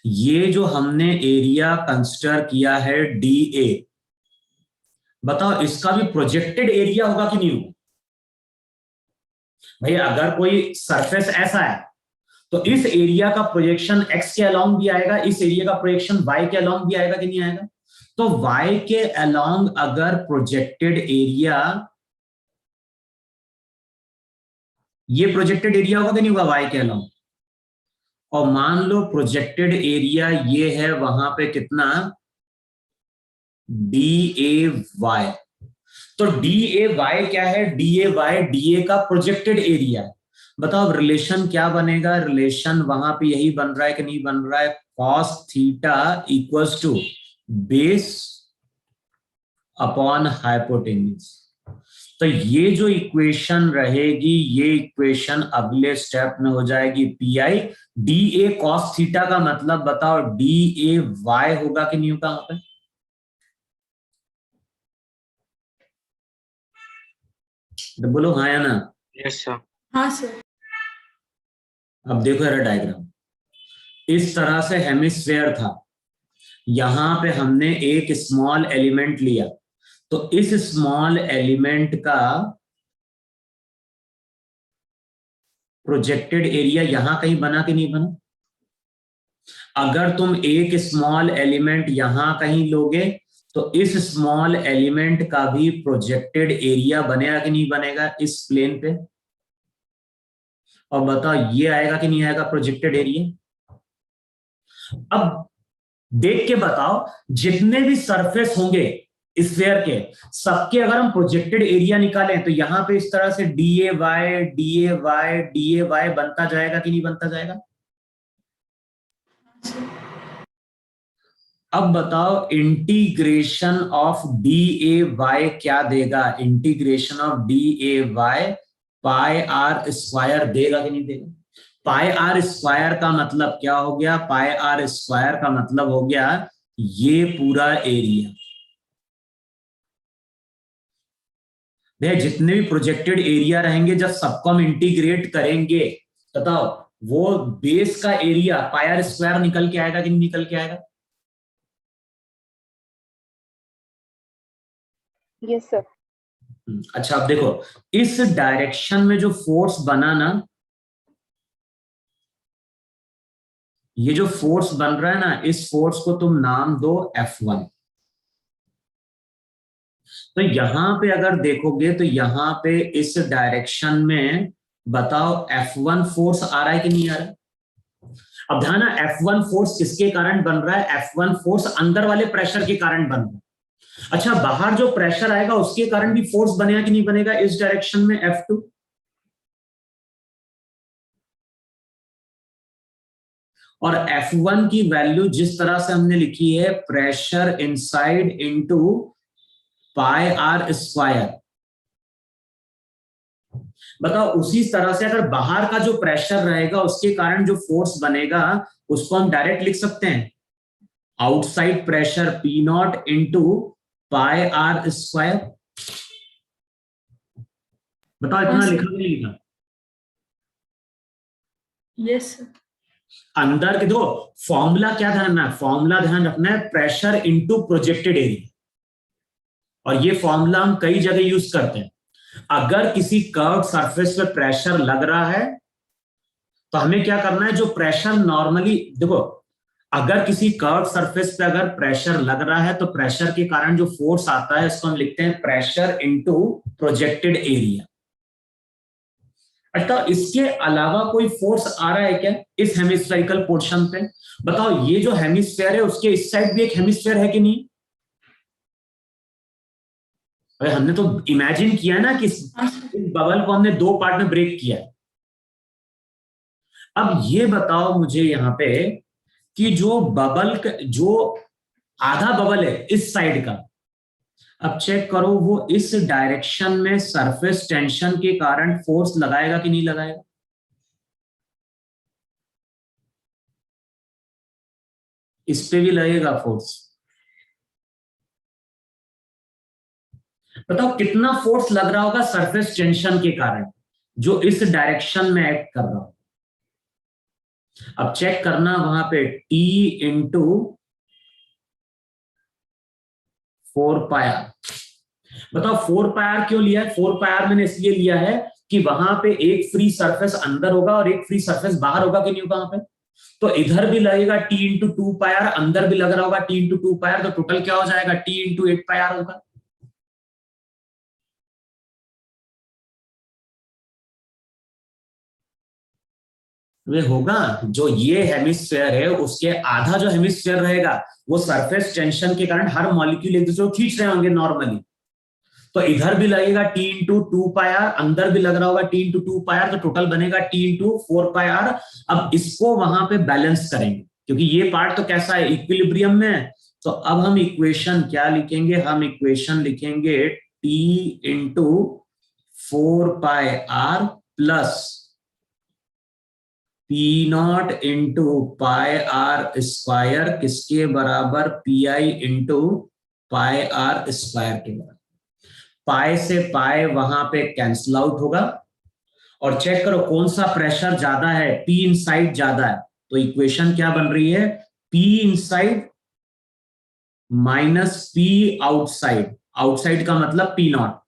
ये जो हमने एरिया कंसिडर किया है डी ए, बताओ इसका भी प्रोजेक्टेड एरिया होगा कि नहीं होगा? भाई अगर कोई सरफेस ऐसा है तो इस एरिया का प्रोजेक्शन एक्स के अलोंग भी आएगा, इस एरिया का प्रोजेक्शन वाई के अलोंग भी आएगा कि नहीं आएगा? तो वाई के अलोंग अगर प्रोजेक्टेड एरिया, ये प्रोजेक्टेड एरिया होगा कि नहीं होगा वाई के अलोंग, और मान लो प्रोजेक्टेड एरिया ये है वहां पे कितना, डी ए वाई। तो डी ए वाई क्या है, d A y d A का प्रोजेक्टेड एरिया है। बताओ रिलेशन क्या बनेगा, रिलेशन वहां पे यही बन रहा है कि नहीं बन रहा है, cos theta equals to base upon hypotenuse. तो ये जो इक्वेशन रहेगी, ये इक्वेशन अगले स्टेप में हो जाएगी P I D A cos theta का मतलब बताओ डी ए वाई होगा कि नहीं होगा वहां पे? तो बोलो हाँ या ना। Yes, sir. हाँ सर। अब देखो यार डायग्राम, इस तरह से हेमिस्फेयर था, यहां पे हमने एक स्मॉल एलिमेंट लिया, तो इस स्मॉल एलिमेंट का प्रोजेक्टेड एरिया यहां कहीं बना कि नहीं बना? अगर तुम एक स्मॉल एलिमेंट यहां कहीं लोगे तो इस स्मॉल एलिमेंट का भी प्रोजेक्टेड एरिया बनेगा कि नहीं बनेगा इस प्लेन पे? और बताओ ये आएगा कि नहीं आएगा प्रोजेक्टेड एरिया? अब देख के बताओ जितने भी सरफेस होंगे स्फीयर के, सबके अगर हम प्रोजेक्टेड एरिया निकालें तो यहां पे इस तरह से d A y d A y d A y बनता जाएगा कि नहीं बनता जाएगा? अब बताओ integration of d A y क्या देगा, integration of d A y pi r square देगा कि नहीं देगा? पाई आर स्क्वायर का मतलब क्या हो गया, पाई आर स्क्वायर का मतलब हो गया ये पूरा एरिया। भैया जितने भी प्रोजेक्टेड एरिया रहेंगे जब सबको हम इंटीग्रेट करेंगे, बताओ वो बेस का एरिया पाई आर स्क्वायर निकल के आएगा कि नहीं निकल के आएगा? Yes sir. अच्छा अब देखो इस डायरेक्शन में जो फोर्स बना ना, ये जो फोर्स बन रहा है ना, इस फोर्स को तुम नाम दो F1। तो यहां पे अगर देखोगे तो यहां पे इस डायरेक्शन में बताओ F1 फोर्स आ रहा है कि नहीं आ रहा है? अब ध्यान है F1 फोर्स किसके कारण बन रहा है, F1 फोर्स अंदर वाले प्रेशर के कारण बन रहा है। अच्छा बाहर जो प्रेशर आएगा उसके कारण भी फोर्स बनेगा कि नहीं बनेगा इस डायरेक्शन में F2? और F1 की वैल्यू जिस तरह से हमने लिखी है, pressure inside into pi r square, बताओ उसी तरह से अगर बाहर का जो प्रेशर रहेगा उसके कारण जो फोर्स बनेगा उसको हम डायरेक्ट लिख सकते हैं outside pressure P naught into pi r square. बताओ इतना लिखा कि नहीं लिखा? Yes sir. अंदर के दो फॉर्मूला क्या ध्यान रखना है, फॉर्मूला ध्यान रखना है प्रेशर इंटू प्रोजेक्टेड एरिया, और ये फॉर्मूला हम कई जगह यूज करते हैं। अगर किसी कर्व सरफेस पे प्रेशर लग रहा है तो हमें क्या करना है, जो प्रेशर नॉर्मली देखो अगर किसी कर्व सरफेस पे अगर प्रेशर लग रहा है तो प्रेशर के कारण जो फोर्स आता है इसको हम लिखते हैं प्रेशर इनटू प्रोजेक्टेड एरिया। अच्छा, इसके अलावा कोई फोर्स आ रहा है क्या इस हेमिस्फेरिकल पोर्शन पे? बताओ, ये जो हेमिस्फेयर है उसके इस साइड भी एक हेमिस्फेयर है कि नहीं? अरे हमने तो इमेजिन किया ना कि इस बबल को हमने दो पार्ट में ब्रेक किया है। अब ये बताओ मुझे यहां पे कि जो बबल जो आधा बबल है इस साइड का, अब चेक करो वो इस डायरेक्शन में सरफेस टेंशन के कारण फोर्स लगाएगा कि नहीं लगाएगा? इस पे भी लगेगा फोर्स। बताओ कितना फोर्स लग रहा होगा सरफेस टेंशन के कारण जो इस डायरेक्शन में एक्ट कर रहा हो। अब चेक करना वहां पे T इंटू 4πr। बताओ 4πr क्यों लिया है? 4πr मैंने इसलिए लिया है कि वहां पे एक फ्री सरफेस अंदर होगा और एक फ्री सरफेस बाहर होगा कि नहीं होगा वहां पे। तो इधर भी लगेगा T इंटू 2πr, अंदर भी लग रहा होगा T इंटू 2πr, तो टोटल क्या हो जाएगा? T इंटू 8πr होगा। वे होगा जो ये हेमिस्फेयर है उसके आधा जो हेमिस्फेयर रहेगा वो सरफेस टेंशन के कारण हर मॉलिक्यूल एक दूसरे को खींच रहे होंगे नॉर्मली, तो इधर भी लगेगा T इंटू 2πr, अंदर भी लग रहा होगा T इंटू 2πr, तो टोटल बनेगा T इंटू 4πr। अब इसको वहां पे बैलेंस करेंगे क्योंकि ये पार्ट तो कैसा है, इक्विलिब्रियम में है। तो अब हम इक्वेशन क्या लिखेंगे? हम इक्वेशन लिखेंगे T into 4πr plus P naught into pi r square किसके बराबर? P i into pi r square के बराबर। पाई से पाई वहां पे कैंसिल आउट होगा और चेक करो कौन सा प्रेशर ज्यादा है, पी इनसाइड ज्यादा है। तो इक्वेशन क्या बन रही है? P inside minus P outside. Outside का मतलब पी नॉट।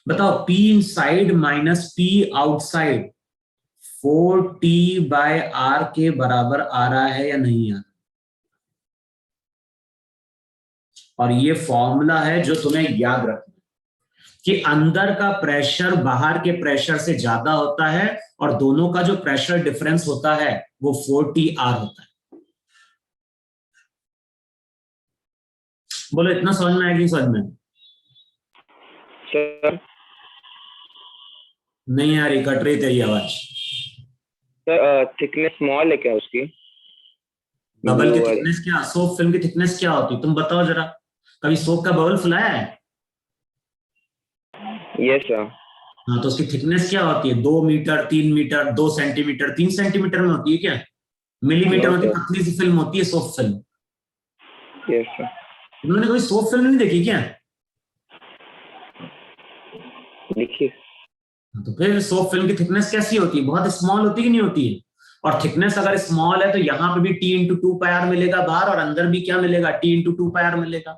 बताओ P inside minus P outside 4t/r के बराबर आ रहा है या नहीं आ रहा? और ये फॉर्मूला है जो तुम्हें याद रखना कि अंदर का प्रेशर बाहर के प्रेशर से ज्यादा होता है और दोनों का जो प्रेशर डिफरेंस होता है वो 4tr होता है। बोलो इतना समझ में आएगी? नहीं समझ में? सर नहीं आ रही, कट रही तेरी आवाज। सर थिकनेस स्मॉल है क्या उसकी? बबल की थिकनेस क्या, सोप फिल्म की थिकनेस क्या होती है तुम बताओ जरा। कभी सोप का बबल फुलाया है? Yes sir. हाँ, तो उसकी थिकनेस क्या होती है? 2 मीटर, 3 मीटर, 2 सेंटीमीटर, 3 सेंटीमीटर में होती है क्या? मिलीमीटर में होती है, पतली सी फिल्म होती है सोप फिल्म। Yes sir. तुमने कोई सोप फिल्म नहीं देखी क्या? देखिए। तो फिर सोप फिल्म की थिकनेस कैसी होती है? बहुत स्मॉल होती है कि नहीं होती है? और थिकनेस अगर स्मॉल है तो यहां पे भी T इंटू 2πr मिलेगा बाहर और अंदर भी क्या मिलेगा? T इंटू 2πr मिलेगा।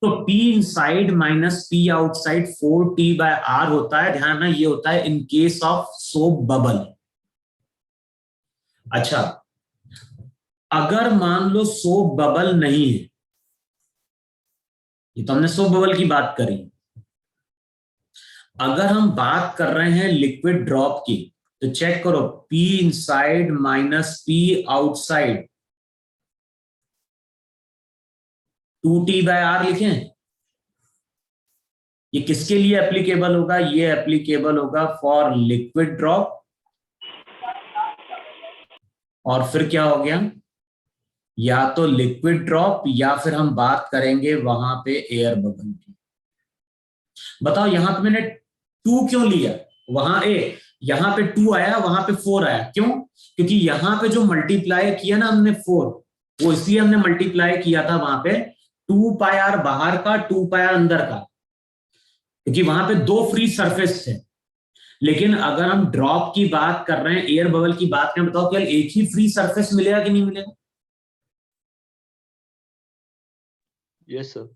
तो P inside minus P outside 4t/r होता है। ध्यान रखना ये होता है in case of soap bubble. अच्छा, अगर मान लो सोप बबल नहीं है, ये तो हमने सोप बबल की बात करी, अगर हम बात कर रहे हैं लिक्विड ड्रॉप की तो चेक करो P inside minus P outside 2t/r लिखें। ये किसके लिए एप्लीकेबल होगा? ये एप्लीकेबल होगा फॉर लिक्विड ड्रॉप। और फिर क्या हो गया? या तो लिक्विड ड्रॉप या फिर हम बात करेंगे वहां पे एयर बबल की। बताओ यहां पे मैंने 2 क्यों लिया? वहां यहां पे 2 आया, वहां पे 4 आया, क्यों? क्योंकि यहां पे जो मल्टीप्लाई किया ना हमने 4, वो इसलिए हमने मल्टीप्लाई किया था वहां पे 2πr बाहर का 2πr अंदर का, क्योंकि वहां पे 2 फ्री सरफेस थे। लेकिन अगर हम ड्रॉप की बात कर रहे हैं, एयर बबल की बात करें, बताओ केवल एक ही फ्री सरफेस मिलेगा कि नहीं मिलेगा? Yes sir.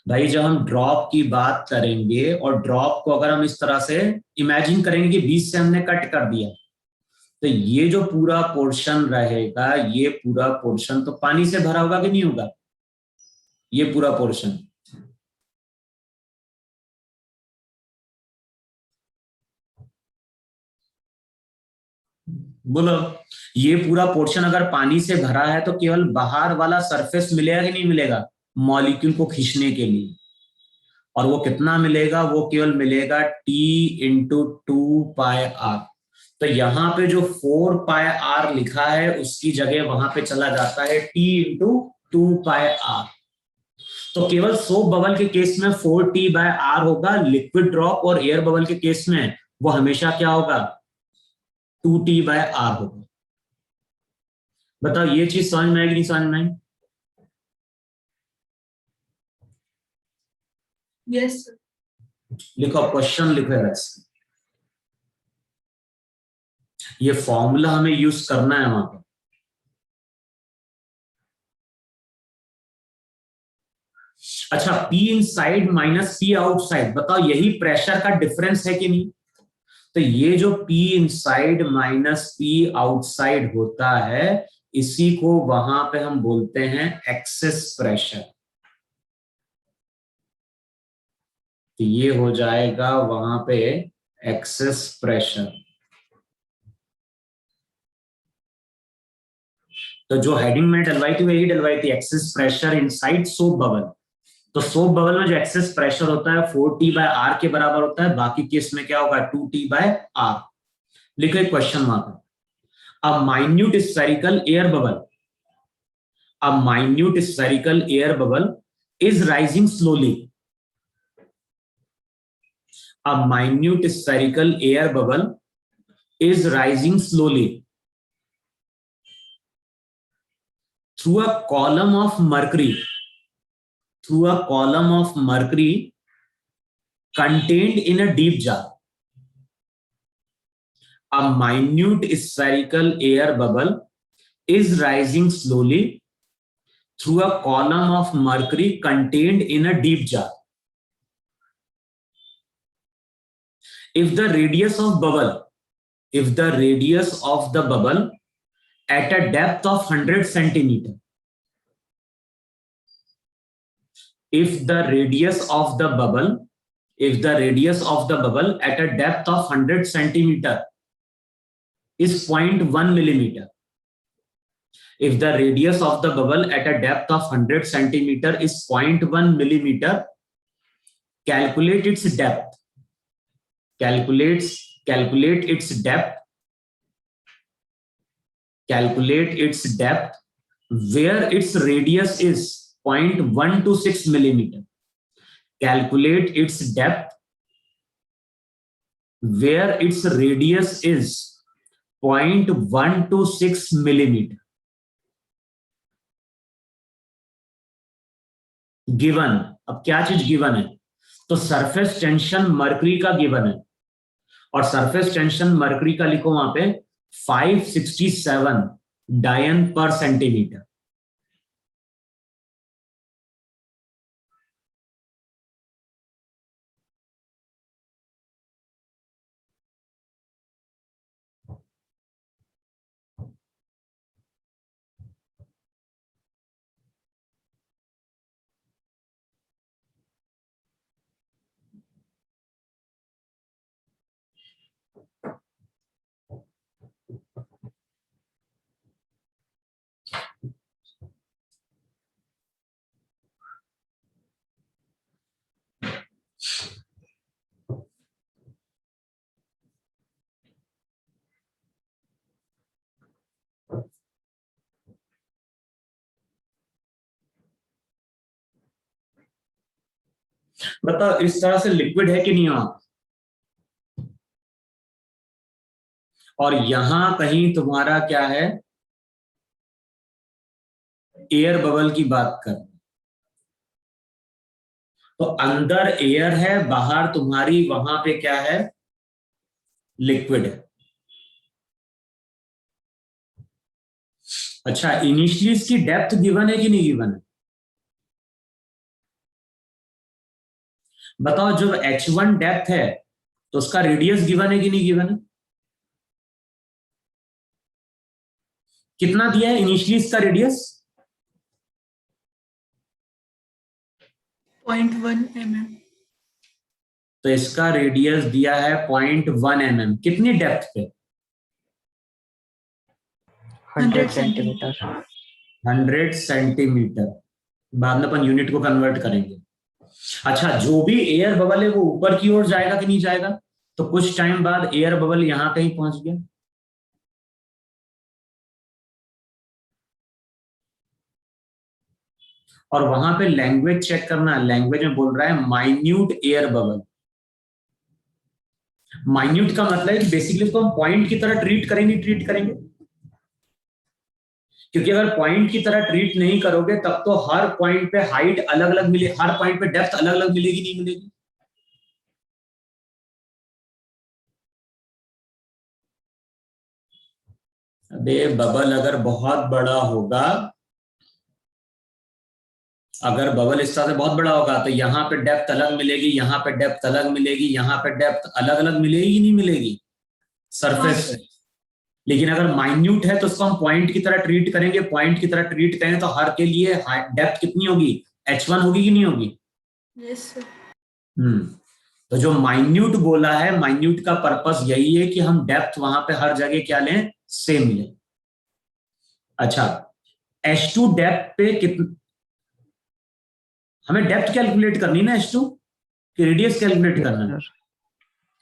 भाई जब हम ड्रॉप की बात करेंगे और ड्रॉप को अगर हम इस तरह से इमेजिन करेंगे कि बीच से हमने कट कर दिया, तो ये जो पूरा पोर्शन रहेगा, ये पूरा पोर्शन तो पानी से भरा होगा कि नहीं होगा? ये पूरा पोर्शन, बोलो, ये पूरा पोर्शन अगर पानी से भरा है तो केवल बाहर वाला सरफेस मिलेगा कि नहीं मिलेगा मॉलिक्यूल को खींचने के लिए? और वो कितना मिलेगा? वो केवल मिलेगा T इंटू 2πr। तो यहाँ पे जो 4πr लिखा है उसकी जगह वहां पे चला जाता है T इंटू 2πr। तो केवल सोप बबल के केस में 4T/r होगा लिक्विड ड्रॉप, और एयर बबल के केस में वो हमेशा क्या होगा? 2T/r होगा। बताओ ये चीज समझ में आएगी नहीं समझ में आएगी? Yes sir. लिखो, क्वेश्चन लिखो ऐसे, ये फॉर्मूला हमें यूज करना है वहां पर। अच्छा, P inside minus P outside, बताओ यही प्रेशर का डिफरेंस है कि नहीं? तो ये जो P inside minus P outside होता है, इसी को वहां पे हम बोलते हैं एक्सेस प्रेशर। तो ये हो जाएगा वहां पे एक्सेस प्रेशर। तो जो हेडिंग में डलवाई थी वही डलवाई थी, excess pressure inside soap bubble. तो सोप बबल में जो एक्सेस प्रेशर होता है 4T/r के बराबर होता है, बाकी केस में क्या होगा? 2T/r। लिखो एक क्वेश्चन वहां पर, a minute spherical air bubble, a minute spherical air bubble is rising slowly, a minute spherical air bubble is rising slowly through a column of mercury, through a column of mercury contained in a deep jar. A minute spherical air bubble is rising slowly through a column of mercury contained in a deep jar. If the radius of bubble, if the radius of the bubble at a depth of 100 centimeter, if the radius of the bubble, if the radius of the bubble at a depth of 100 centimeter is 0.1 millimeter, if the radius of the bubble at a depth of 100 centimeter is 0.1 millimeter, calculate its depth, calculate its depth, calculate its depth where its radius is 0.126 millimeter. Calculate its depth where its radius is 0.126 millimeter. Given, अब क्या चीज गिवन है? तो सरफेस टेंशन मर्करी का गिवन है, और सरफेस टेंशन मर्करी का लिखो वहां पे 567 डायन पर सेंटीमीटर। बताओ इस तरह से लिक्विड है कि नहीं वहां? और यहां कहीं तुम्हारा क्या है? एयर बबल की बात कर, तो अंदर एयर है, बाहर तुम्हारी वहां पे क्या है? लिक्विड है। अच्छा, इनिशियली इसकी डेप्थ गिवन है कि नहीं गिवन है? बताओ जब H1 डेप्थ है तो उसका रेडियस गिवन है कि नहीं गिवन है? कितना दिया है इनिशियली इसका रेडियस? 0.1 mm. तो इसका रेडियस दिया है 0.1 mm। कितनी डेप्थ पे? 100 सेंटीमीटर। 100 सेंटीमीटर। बाद में अपन यूनिट को कन्वर्ट करेंगे। अच्छा, जो भी एयर बबल है वो ऊपर की ओर जाएगा कि नहीं जाएगा? तो कुछ टाइम बाद एयर बबल यहां कहीं पहुंच गया, और वहां पे लैंग्वेज चेक करना है। लैंग्वेज में बोल रहा है माइन्यूट एयर बबल। माइन्यूट का मतलब है कि बेसिकली इसको हम पॉइंट की तरह ट्रीट करेंगे, क्योंकि अगर पॉइंट की तरह ट्रीट नहीं करोगे तब तो हर पॉइंट पे हाइट अलग अलग मिले, हर पॉइंट पे डेप्थ अलग अलग मिलेगी, नहीं मिलेगी? अबे बबल अगर बहुत बड़ा होगा, अगर बबल इस तरह से बहुत बड़ा होगा तो यहाँ पे डेप्थ अलग मिलेगी, यहाँ पे डेप्थ अलग मिलेगी, यहाँ पे डेप्थ अलग अलग मिलेगी, नहीं मिलेगी सरफेस पे। लेकिन अगर माइन्यूट है तो उसको हम पॉइंट की तरह ट्रीट करेंगे। पॉइंट की तरह ट्रीट करें तो हर के लिए डेप्थ कितनी होगी? h1 होगी कि नहीं होगी? Yes sir. तो जो माइन्यूट बोला है, माइन्यूट का पर्पस यही है कि हम डेप्थ वहां पे हर जगह क्या लें? सेम लें। अच्छा, h2 डेप्थ पे कितना, हमें डेप्थ कैलकुलेट करनी ना h2 की रेडियस कैलकुलेट करना है।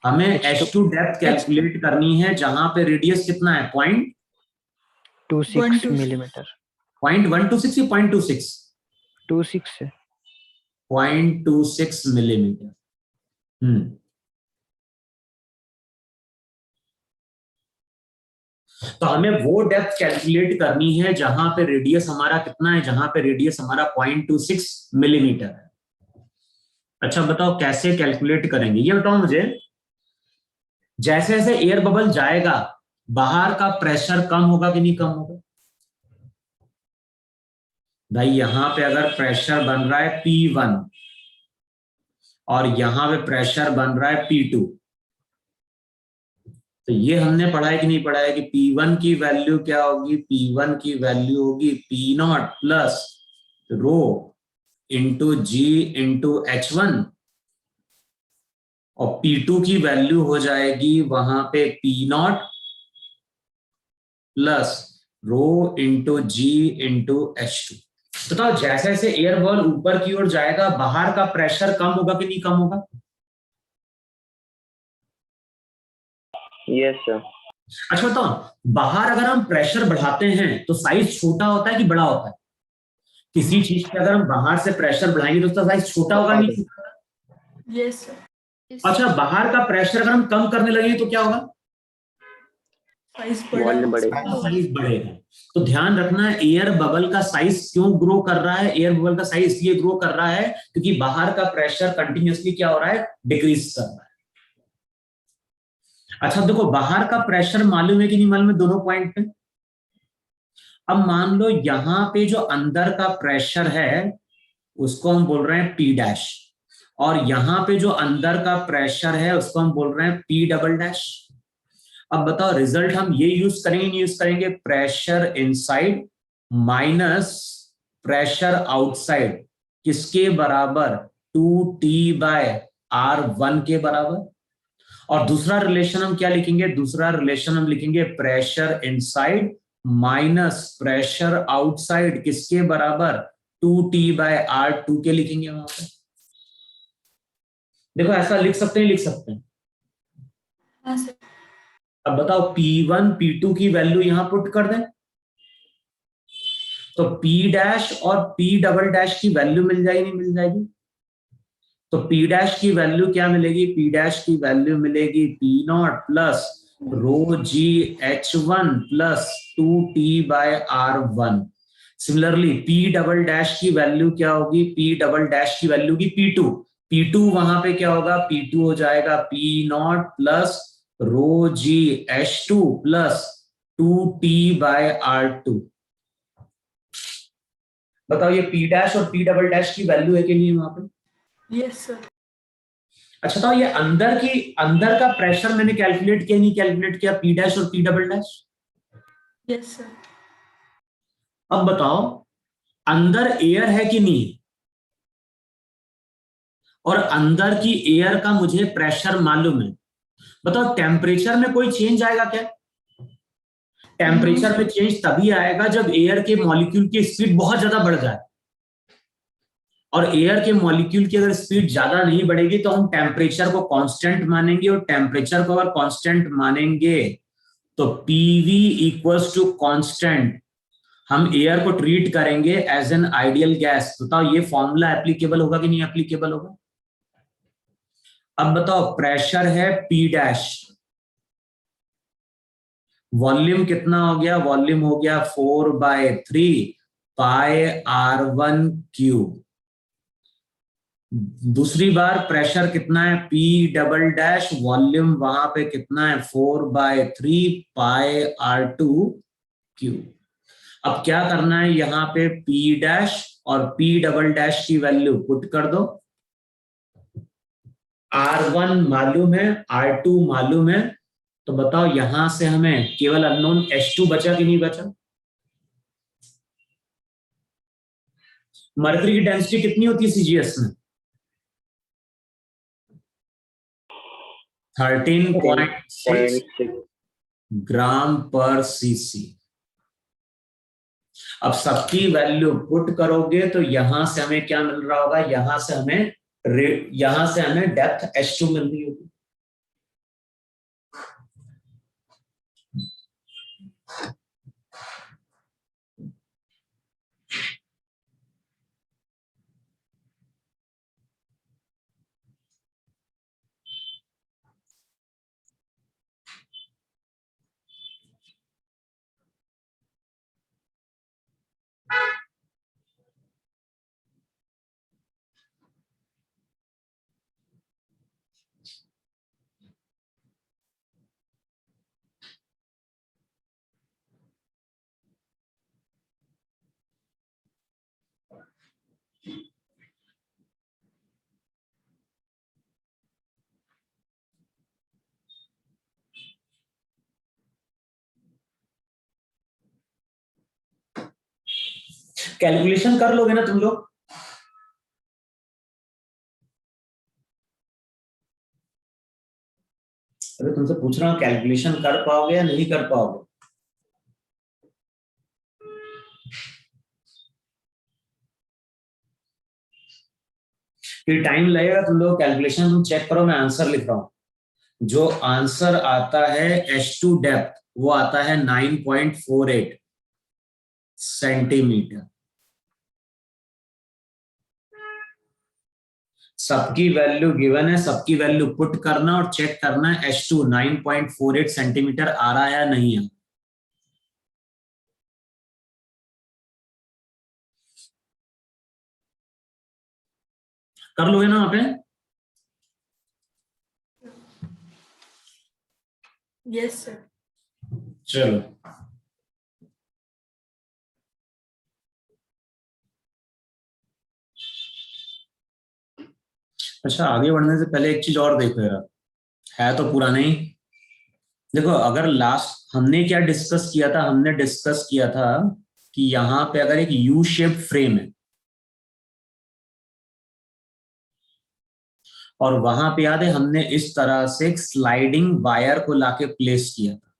हमें h2 डेप्थ कैलकुलेट करनी है जहां पे रेडियस कितना है? 0.26 मिलीमीटर। 0.126 या 0.26? 26 है। 0.26 मिलीमीटर। तो हमें वो डेप्थ कैलकुलेट करनी है जहां पे रेडियस हमारा कितना है? जहां पे रेडियस हमारा 0.26 मिलीमीटर है। अच्छा बताओ कैसे कैलकुलेट करेंगे, ये बताओ मुझे। जैसे जैसे एयर बबल जाएगा बाहर का प्रेशर कम होगा कि नहीं कम होगा? भाई यहां पे अगर प्रेशर बन रहा है P1 और यहां पे प्रेशर बन रहा है P2, तो ये हमने पढ़ा है कि नहीं पढ़ा है कि P1 की वैल्यू क्या होगी? P1 की वैल्यू होगी P0 प्लस रो इंटू जी इंटू H1, और P2 की वैल्यू हो जाएगी वहां पे P0 प्लस रो इंटू जी इंटू H2। बताओ जैसे जैसे एयर बॉल ऊपर की ओर जाएगा बाहर का प्रेशर कम होगा कि नहीं कम होगा? Yes sir. अच्छा बताओ, बाहर अगर हम प्रेशर बढ़ाते हैं तो साइज छोटा होता है कि बड़ा होता है? किसी चीज पे अगर हम बाहर से प्रेशर बढ़ाएंगे तो उसका साइज छोटा होगा नहीं छोटा होगा? Yes sir. अच्छा, बाहर का प्रेशर अगर हम कम करने लगे तो क्या होगा? साइज वॉल्यूम बढ़ेगा। बढ़ेगा। साइज बढ़ेगा। तो ध्यान रखना, एयर बबल का साइज क्यों ग्रो कर रहा है? एयर बबल का साइज इसलिए ग्रो कर रहा है क्योंकि बाहर का प्रेशर कंटिन्यूअसली क्या हो रहा है? डिक्रीज कर रहा है। अच्छा देखो, बाहर का प्रेशर मालूम है कि नहीं मालूम है दोनों पॉइंट पे? अब मान लो यहां पे जो अंदर का प्रेशर है उसको हम बोल रहे हैं P डैश, और यहां पे जो अंदर का प्रेशर है उसको हम बोल रहे हैं P डबल डैश। अब बताओ रिजल्ट हम ये यूज करेंगे नहीं यूज करेंगे? Pressure inside minus pressure outside किसके बराबर? 2T/R1 के बराबर। और दूसरा रिलेशन हम क्या लिखेंगे? दूसरा रिलेशन हम लिखेंगे pressure inside minus pressure outside किसके बराबर? 2T/R2 के लिखेंगे वहां पे। देखो ऐसा लिख सकते हैं, लिख सकते हैं। हाँ सर। अब बताओ P1 P2 की वैल्यू यहां पुट कर दें तो P डैश और P डबल डैश की वैल्यू मिल जाएगी नहीं मिल जाएगी? तो P डैश की वैल्यू क्या मिलेगी? P डैश की वैल्यू मिलेगी P0 प्लस रो जी H1 plus 2T/R1। Similarly P double dash की वैल्यू क्या होगी? P डबल डैश की वैल्यू की P2। P2 वहां पे क्या होगा? P2 हो जाएगा P0 प्लस रो जी H2 प्लस 2T/R2। बताओ ये P डैश और P डबल डैश की वैल्यू है कि नहीं वहां पे? Yes sir. अच्छा तो ये अंदर का प्रेशर मैंने कैलकुलेट किया नहीं कैलकुलेट किया? P डैश और P double dash. Yes sir. अब बताओ अंदर एयर है कि नहीं, और अंदर की एयर का मुझे प्रेशर मालूम है। बताओ टेम्परेचर में कोई चेंज आएगा क्या? टेम्परेचर में चेंज तभी आएगा जब एयर के मॉलिक्यूल की स्पीड बहुत ज्यादा बढ़ जाए, और एयर के मॉलिक्यूल की अगर स्पीड ज्यादा नहीं बढ़ेगी तो हम टेम्परेचर को कांस्टेंट मानेंगे, और टेम्परेचर को अगर कांस्टेंट मानेंगे तो पीवी इक्वल्स टू कांस्टेंट, हम एयर को ट्रीट करेंगे एज एन आइडियल गैस। बताओ ये फॉर्मूला एप्लीकेबल होगा कि नहीं एप्लीकेबल होगा? अब बताओ प्रेशर है पी डैश, वॉल्यूम कितना हो गया? वॉल्यूम हो गया 4/3 पाई R1 क्यूब। दूसरी बार प्रेशर कितना है? P डबल डैश, वॉल्यूम वहां पे कितना है? 4/3 पाई R2 क्यूब। अब क्या करना है? यहां पे P डैश और P डबल डैश की वैल्यू पुट कर दो। R1 मालूम है, R2 मालूम है, तो बताओ यहां से हमें केवल अननोन H2 बचा कि नहीं बचा? मर्करी की डेंसिटी कितनी होती है सीजीएस में? 13.6 ग्राम पर सीसी। अब सबकी वैल्यू पुट करोगे तो यहां से हमें क्या मिल रहा होगा? यहां से हमें डेप्थ H2 मिल रही होगी। कैलकुलेशन कर लोगे ना तुम लोग? अरे तुमसे पूछ रहा हूं, कैलकुलेशन कर पाओगे या नहीं कर पाओगे? फिर टाइम लगेगा तुम लोग कैलकुलेशन, तुम चेक करो, मैं आंसर लिख रहा हूं। जो आंसर आता है H2 डेप्थ वो आता है 9.48 सेंटीमीटर। सबकी वैल्यू गिवन है, सबकी वैल्यू पुट करना और चेक करना है H2 9.48 सेंटीमीटर आ रहा है या नहीं है। कर लोगे ना वहां पे? Yes sir. चलो अच्छा, आगे बढ़ने से पहले एक चीज और देखो यार, है तो पूरा नहीं। देखो अगर लास्ट हमने क्या डिस्कस किया था? हमने डिस्कस किया था कि यहां पे अगर एक यू शेप फ्रेम है और वहां पे याद है हमने इस तरह से एक स्लाइडिंग वायर को लाके प्लेस किया था,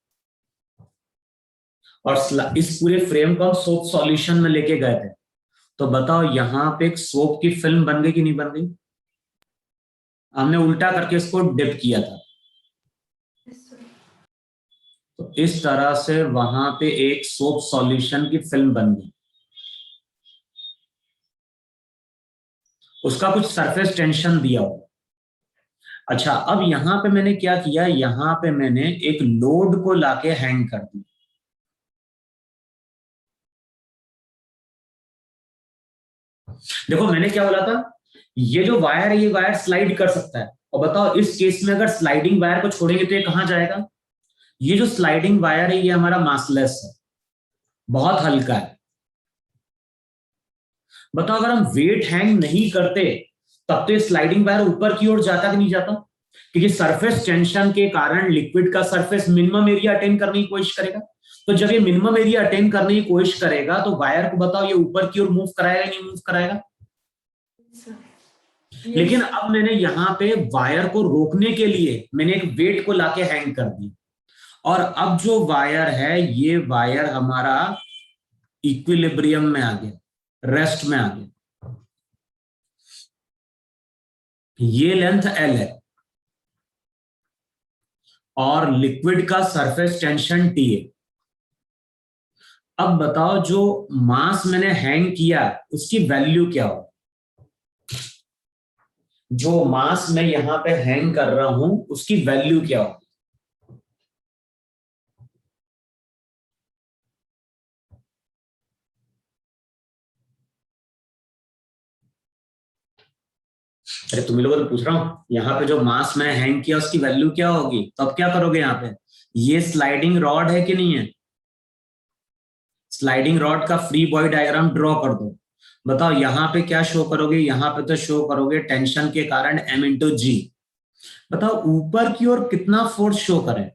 और इस पूरे फ्रेम को हम सोप सॉल्यूशन में लेके गए थे। तो बताओ यहां पे एक सोप की फिल्म बन गई कि नहीं बन गई? हमने उल्टा करके इसको डिप किया था। तो इस तरह से वहां पे एक सोप सॉल्यूशन की फिल्म बन गई। उसका कुछ सरफेस टेंशन दिया हो। अच्छा अब यहां पे मैंने क्या किया? यहां पे मैंने एक लोड को लाके हैंग कर दिया। देखो मैंने क्या बोला था, ये जो वायर है ये वायर स्लाइड कर सकता है, और बताओ इस केस में अगर स्लाइडिंग वायर को छोड़ेंगे तो ये कहां जाएगा? ये जो स्लाइडिंग वायर है ये हमारा मासलेस है, बहुत हल्का है। बताओ अगर हम वेट हैंग नहीं करते तब तो ये स्लाइडिंग वायर ऊपर की ओर जाता कि नहीं जाता? क्योंकि सरफेस टेंशन के कारण लिक्विड का सरफेस मिनिमम एरिया अटेन करने की कोशिश करेगा। तो जब ये मिनिमम एरिया अटेन करने की कोशिश करेगा तो वायर को बताओ ये ऊपर की ओर मूव कराएगा नहीं मूव कराएगा? sir. लेकिन Yes, अब मैंने यहाँ पे वायर को रोकने के लिए मैंने एक वेट को लाके हैंग कर दिया, और अब जो वायर है ये वायर हमारा इक्विलिब्रियम में आ गया, रेस्ट में आ गया। ये लेंथ एल है और लिक्विड का सरफेस टेंशन टी है। अब बताओ जो मास मैंने हैंग किया उसकी वैल्यू क्या हो? जो मास मैं यहां पे हैंग कर रहा हूं उसकी वैल्यू क्या हो? अरे तुम लोगों को पूछ रहा हूं, यहाँ पे जो मास मैंने हैंग किया उसकी वैल्यू क्या होगी? तो अब क्या करोगे यहाँ पे? ये स्लाइडिंग रॉड है कि नहीं है? स्लाइडिंग रॉड का फ्री बॉडी डायग्राम ड्रॉ कर दो। बताओ यहाँ पे क्या शो करोगे? यहाँ पे तो शो करोगे टेंशन के कारण m इंटू जी। बताओ ऊपर की ओर कितना फोर्स शो करें?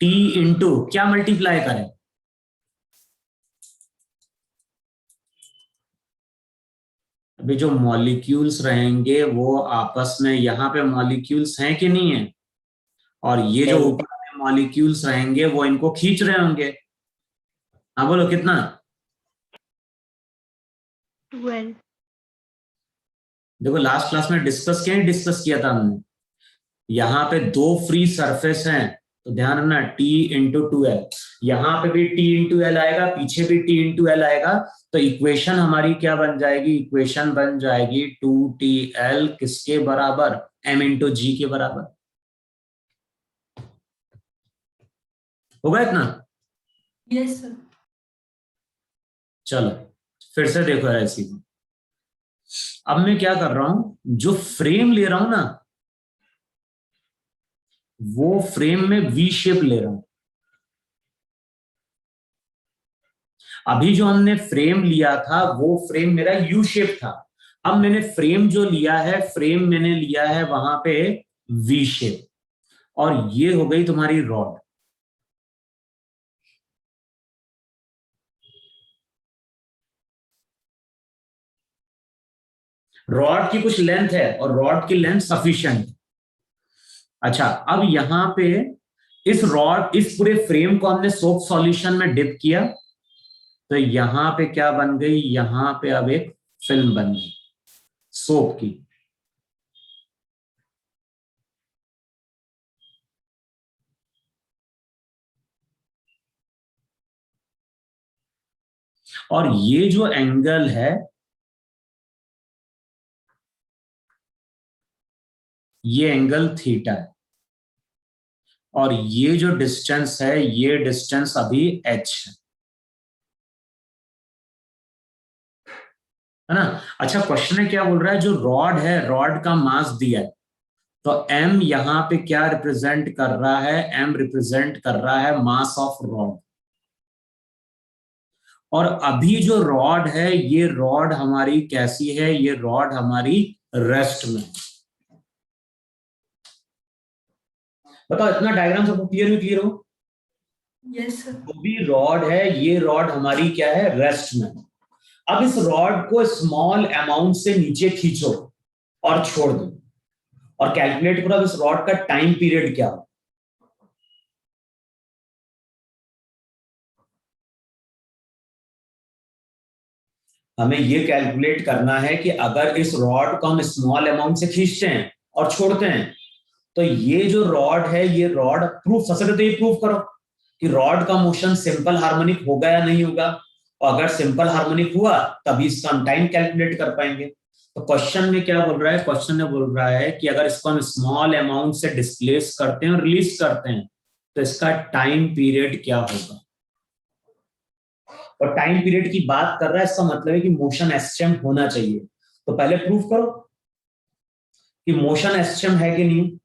टी इंटू क्या मल्टीप्लाई करें? अभी जो मॉलिक्यूल्स रहेंगे वो आपस में, यहाँ पे मॉलिक्यूल्स हैं कि नहीं है, और ये जो ऊपर में मॉलिक्यूल्स रहेंगे वो इनको खींच रहे होंगे। हाँ बोलो कितना? 12. देखो लास्ट क्लास में डिस्कस किया था हमने, यहाँ पे दो फ्री सरफेस हैं तो ध्यान रखना T इंटू टू एल, यहाँ पे भी T इंटू एल आएगा, पीछे भी T इंटू एल आएगा। तो इक्वेशन हमारी क्या बन जाएगी? इक्वेशन बन जाएगी 2TL किसके बराबर? m इंटू जी के बराबर। होगा इतना? Yes, sir. चलो फिर से देखो ऐसी। अब मैं क्या कर रहा हूं, जो फ्रेम ले रहा हूं ना वो फ्रेम में वी शेप ले रहा हूं। अभी जो हमने फ्रेम लिया था वो फ्रेम मेरा यू शेप था। अब मैंने फ्रेम जो लिया है, फ्रेम मैंने लिया है वहां पे वी शेप, और ये हो गई तुम्हारी रॉड। रॉड की कुछ लेंथ है और रॉड की लेंथ सफिशिएंट। अच्छा अब यहां पे इस पूरे फ्रेम को हमने सोप सॉल्यूशन में डिप किया, तो यहां पे क्या बन गई? यहां पे अब एक फिल्म बन गई सोप की। और ये जो एंगल है ये एंगल थीटा है, और ये जो डिस्टेंस है ये डिस्टेंस अभी h है ना? अच्छा क्वेश्चन है क्या बोल रहा है, जो रॉड है रॉड का मास दिया है, तो m यहां पे क्या रिप्रेजेंट कर रहा है? m रिप्रेजेंट कर रहा है मास ऑफ रॉड। और अभी जो रॉड है ये रॉड हमारी कैसी है? ये रॉड हमारी रेस्ट में। बताओ इतना डायग्राम सबको क्लियर हो? Yes, sir. जो भी रॉड है ये रॉड हमारी क्या है? रेस्ट में। अब इस रॉड को स्मॉल अमाउंट से नीचे खींचो और छोड़ दो, और कैलकुलेट करो अब इस रॉड का टाइम पीरियड क्या हो। हमें ये कैलकुलेट करना है कि अगर इस रॉड को हम स्मॉल अमाउंट से खींचते हैं और छोड़ते हैं तो ये जो रॉड है ये रॉड प्रूफ, सबसे पहले तो ये प्रूफ करो कि रॉड का मोशन सिंपल हार्मोनिक होगा या नहीं होगा, और अगर सिंपल हार्मोनिक हुआ तभी इसका हम टाइम कैलकुलेट कर पाएंगे। तो क्वेश्चन में क्या बोल रहा है? क्वेश्चन में बोल रहा है कि अगर इसको हम स्मॉल अमाउंट से डिस्प्लेस करते हैं और रिलीज करते हैं तो इसका टाइम पीरियड क्या होगा। और टाइम पीरियड की बात कर रहा है, इसका मतलब है कि मोशन एसएम होना चाहिए। तो पहले प्रूफ करो कि मोशन एसएम है कि नहीं।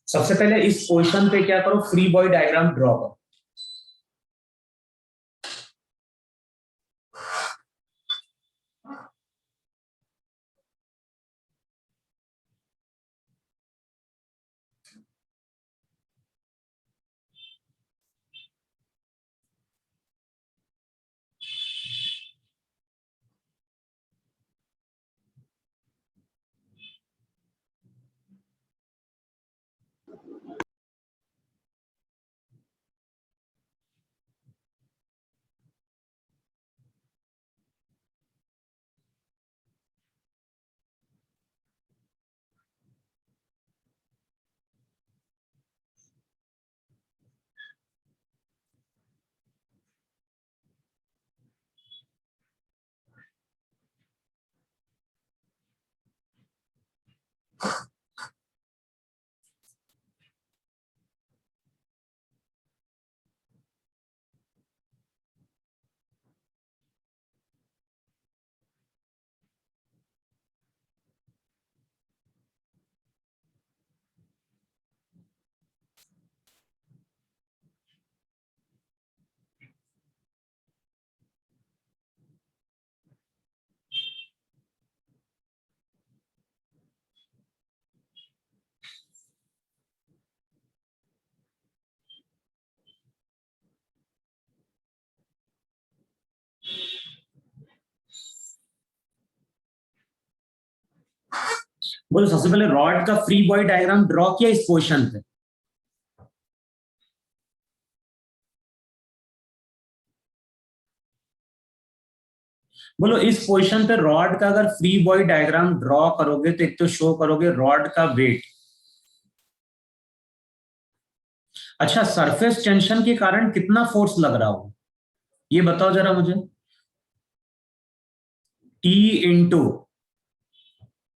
सबसे पहले इस पोजीशन पे क्या करो? फ्री बॉडी डायग्राम ड्रॉ करो। बोलो सबसे पहले रॉड का फ्री बॉडी डायग्राम ड्रॉ किया इस पोजीशन पे, बोलो इस पोजीशन पे रॉड का अगर फ्री बॉडी डायग्राम ड्रॉ करोगे तो एक तो शो करोगे रॉड का वेट। अच्छा, सरफेस टेंशन के कारण कितना फोर्स लग रहा हो ये बताओ जरा मुझे। टी इंटू,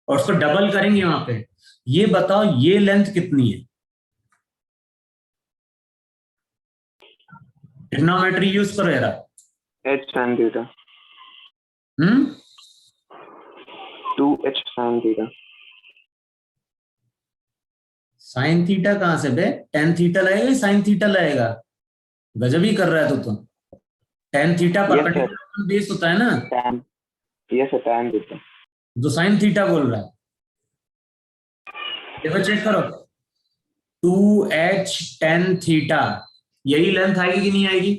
और उसको डबल करेंगे वहां पे, ये बताओ ये लेंथ कितनी है। ट्रिग्नोमेट्री यूज करो यार। H sin theta. 2H sin theta. Sine theta कहां से बे? टेन थीटा लगेगा, साइन थीटा लगेगा? गजब ही कर रहा है तो टेन थीटा परपेंडिकुलर बेस होता है ना, Tan. Yes sir, tan theta. जो साइन थीटा बोल रहा है। देखो चेक करो, 2h टेन थीटा, यही लेंथ आएगी कि नहीं आएगी?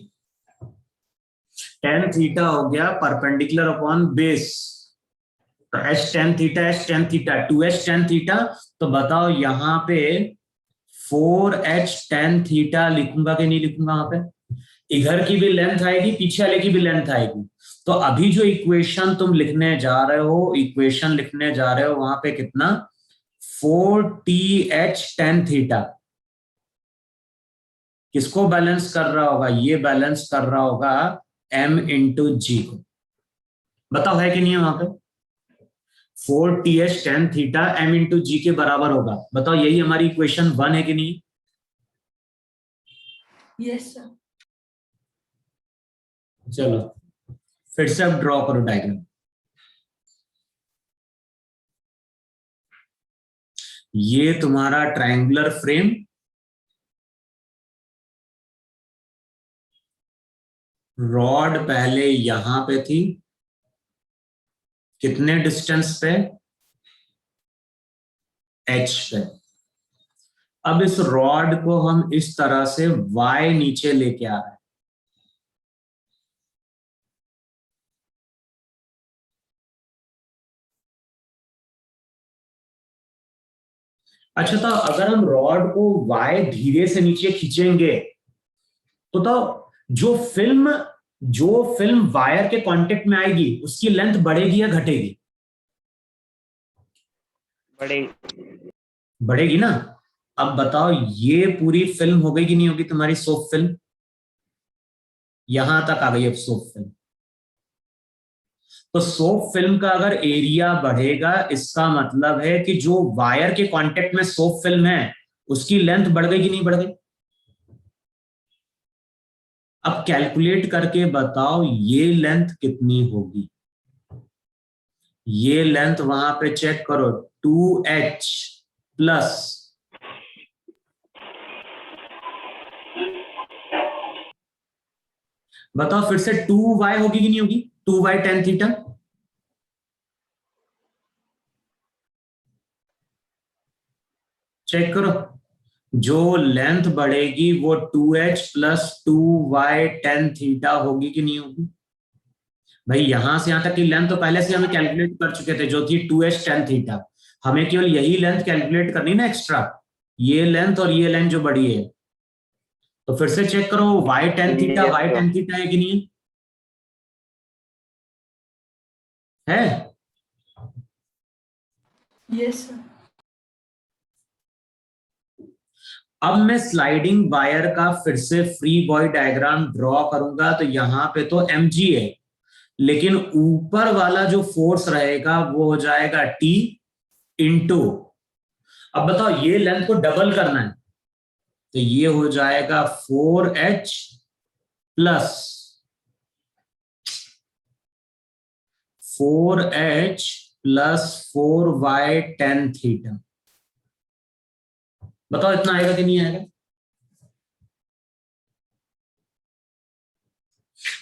टेन थीटा हो गया परपेंडिकुलर अपॉन बेस, तो h tan theta 2h tan theta, तो बताओ यहां पे 4h टेन थीटा लिखूंगा कि नहीं लिखूंगा? वहां पे इधर की भी लेंथ आएगी, पीछे वाले की भी लेंथ आएगी। तो अभी जो इक्वेशन तुम लिखने जा रहे हो, वहां पे कितना? 4TH टेन थीटा किसको बैलेंस कर रहा होगा? ये बैलेंस कर रहा होगा m इंटू जी को। बताओ है कि नहीं है वहां पे? 4TH tan theta m into g के बराबर होगा। बताओ यही हमारी इक्वेशन 1 है कि नहीं? Yes sir. चलो फिर से अब ड्रॉ करो डायग्राम। ये तुम्हारा ट्रायंगुलर फ्रेम, रॉड पहले यहां पे थी, कितने डिस्टेंस पे? h पे। अब इस रॉड को हम इस तरह से y नीचे लेके आ रहे हैं। अच्छा, तो अगर हम रॉड को y धीरे से नीचे खींचेंगे तो जो फिल्म वायर के कांटेक्ट में आएगी उसकी लेंथ बढ़ेगी या घटेगी? बढ़ेगी ना। अब बताओ ये पूरी फिल्म हो गई कि नहीं होगी तुम्हारी सोप फिल्म? यहां तक आ गई अब सोप फिल्म। तो सोप फिल्म का अगर एरिया बढ़ेगा, इसका मतलब है कि जो वायर के कांटेक्ट में सोप फिल्म है उसकी लेंथ बढ़ गई कि नहीं बढ़ गई? अब कैलकुलेट करके बताओ ये लेंथ कितनी होगी। ये लेंथ वहां पे चेक करो, 2h प्लस बताओ फिर से 2y होगी कि नहीं होगी? 2y tan theta. चेक करो, जो लेंथ बढ़ेगी वो 2h plus 2y tan theta होगी कि नहीं होगी? भाई यहां से यहां तक की लेंथ तो पहले से हमें कैलकुलेट कर चुके थे, जो थी 2h टेन थीटा। हमें केवल यही लेंथ कैलकुलेट करनी ना एक्स्ट्रा, ये लेंथ और ये लेंथ जो बढ़ी है। तो फिर से चेक करो, y टेन थीटा है कि नहीं है? Yes sir. अब मैं स्लाइडिंग वायर का फिर से फ्री बॉडी डायग्राम ड्रॉ करूंगा, तो यहां पे तो mg है, लेकिन ऊपर वाला जो फोर्स रहेगा वो हो जाएगा T इंटू, अब बताओ ये लेंथ को डबल करना है तो ये हो जाएगा 4h plus 4y tan theta. बताओ इतना आएगा कि नहीं आएगा?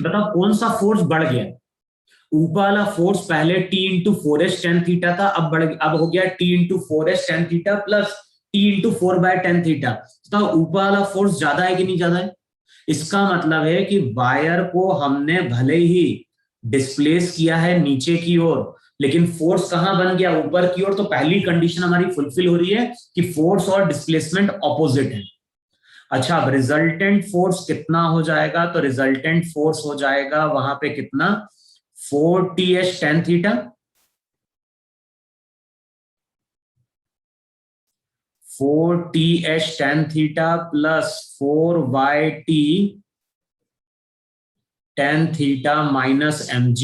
बताओ कौन सा फोर्स बढ़ गया? ऊपर वाला फोर्स पहले T into 4h tan theta था, अब हो गया T into 4h tan theta plus T into 4 tan theta. तो ऊपर वाला फोर्स ज्यादा है कि नहीं ज्यादा है? इसका मतलब है कि वायर को हमने भले ही डिस्प्लेस किया है नीचे की ओर, लेकिन फोर्स कहां बन गया, ऊपर की ओर। तो पहली कंडीशन हमारी फुलफिल हो रही है कि फोर्स और डिस्प्लेसमेंट ऑपोजिट है। अच्छा, अब रिजल्टेंट फोर्स कितना हो जाएगा, तो रिजल्टेंट फोर्स हो जाएगा वहां पे कितना, 4TH tan theta, 4TH tan theta plus 4YT tan theta minus mg।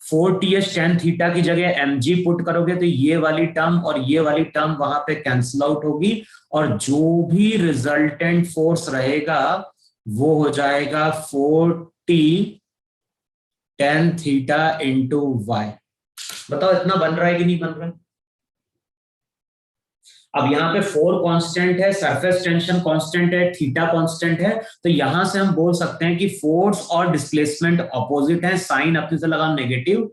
4TH tan theta की जगह mg पुट करोगे तो ये वाली टर्म और ये वाली टर्म वहां पे कैंसिल आउट होगी, और जो भी रिजल्टेंट फोर्स रहेगा वो हो जाएगा 4T tan theta into Y. बताओ इतना बन रहा है कि नहीं बन रहा है? अब यहाँ पे 4 कांस्टेंट है, सरफेस टेंशन कांस्टेंट है, थीटा कांस्टेंट है, तो यहां से हम बोल सकते हैं कि फोर्स और डिस्प्लेसमेंट ऑपोजिट है। साइन अपने से लगा नेगेटिव,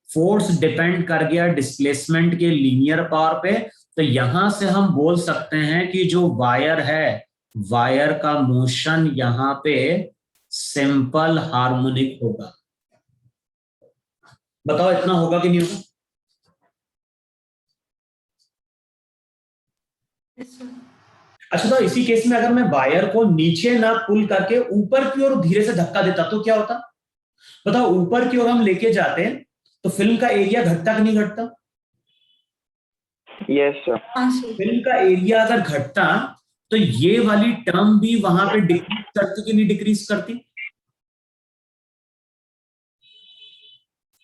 फोर्स डिपेंड कर गया डिस्प्लेसमेंट के लीनियर पावर पे, तो यहां से हम बोल सकते हैं कि जो वायर है, वायर का मोशन यहां पे सिंपल हार्मोनिक होगा। बताओ इतना होगा कि नहीं होगा? Yes, sir. अच्छा, तो इसी केस में अगर मैं वायर को नीचे ना पुल करके ऊपर की ओर धीरे से धक्का देता तो क्या होता? बताओ, ऊपर की ओर हम लेके जाते हैं तो फिल्म का एरिया घटता कि नहीं घटता? Yes sir. हाँ सर। फिल्म का एरिया अगर घटता तो ये वाली टर्म भी वहां पे डिक्रीज करती कि नहीं डिक्रीज करती?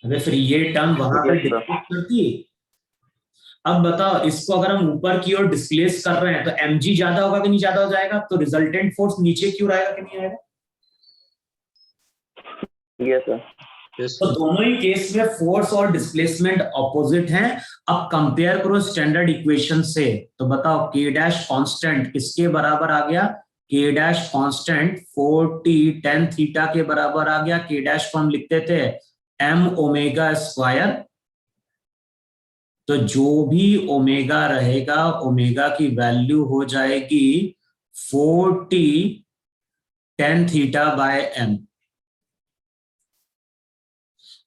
अबे फिर ये टर्म वहां पे Yes, sir. डिक्रीज करती। अब बताओ, इसको अगर हम ऊपर की ओर डिस्प्लेस कर रहे हैं तो mg ज्यादा होगा कि नहीं ज्यादा हो जाएगा? तो रिजल्टेंट फोर्स नीचे क्यों आएगा कि नहीं आएगा? Yes sir. Yes, तो sir. दोनों ही केस में फोर्स और डिस्प्लेसमेंट ऑपोजिट हैं। अब कंपेयर करो स्टैंडर्ड इक्वेशन से, तो बताओ k डैश कांस्टेंट किसके बराबर आ गया? k dash constant 4T tan theta के बराबर आ गया। k डैश को हम लिखते थे m ओमेगा स्क्वायर, तो जो भी ओमेगा रहेगा, ओमेगा की वैल्यू हो जाएगी 4T tan theta by m।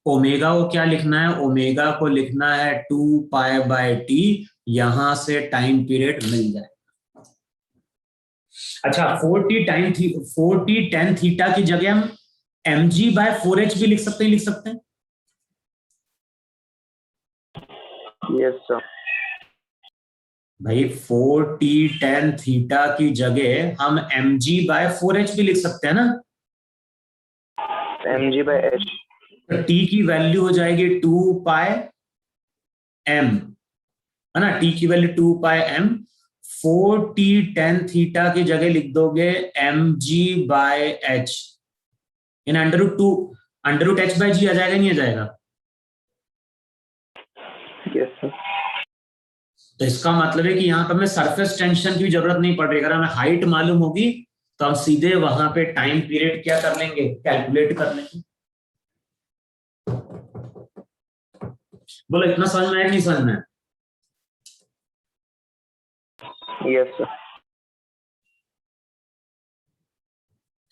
Omega को क्या लिखना है? ओमेगा को लिखना है 2π/t, यहां से टाइम पीरियड मिल जाए। अच्छा, 4T tan थीटा की जगह हम mg/4h भी लिख सकते हैं, लिख सकते हैं। Yes sir. भाई 4T tan थीटा की जगह हम mg/4h भी लिख सकते हैं ना। mg/h। तो t की वैल्यू हो जाएगी 2πm, है ना, t की value 2πm। 4T tan theta की जगह लिख दोगे mg/h इन √2, √h/g आ जाएगा नहीं आ जाएगा? Yes sir. तो इसका मतलब है कि यहाँ पर हमें सरफेस टेंशन की जरूरत नहीं पड़ रही। अगर हमें हाइट मालूम होगी तो हम सीधे वहां पे टाइम पीरियड क्या कर लेंगे, कैलकुलेट कर लेंगे। बोलो इतना समझ में आया कि नहीं समझ में आया? Yes sir.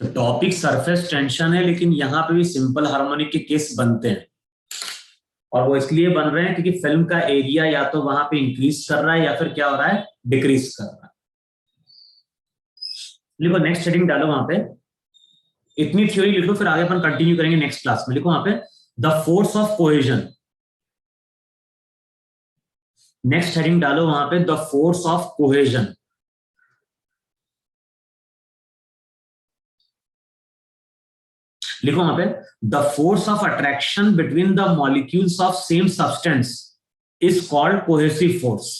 तो टॉपिक सरफेस टेंशन है, लेकिन यहाँ पे भी सिंपल हार्मोनिक के केस बनते हैं, और वो इसलिए बन रहे हैं क्योंकि फिल्म का एरिया या तो वहां पे इंक्रीज कर रहा है या फिर क्या हो रहा है, डिक्रीज कर रहा है। लिखो नेक्स्ट हेडिंग डालो वहां पे, इतनी थ्योरी लिख लो, फिर आगे अपन कंटिन्यू करेंगे नेक्स्ट क्लास में। लिखो वहां पे the force of cohesion. Next heading डालो वहां पे द फोर्स ऑफ कोहेजन। लिखो वहां पे the force of attraction between the molecules of same substance is called cohesive force.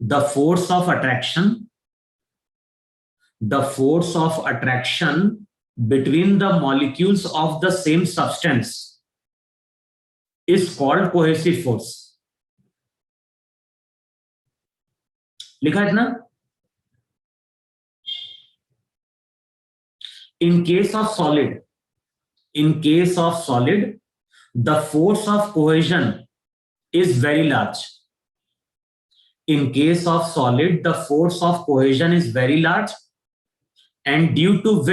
The force of attraction, the force of attraction between the molecules of the same substance is called cohesive force। लिखा है ना? In case of solid, the force of cohesion is very large। In case of solid, the force of cohesion is very large, and due to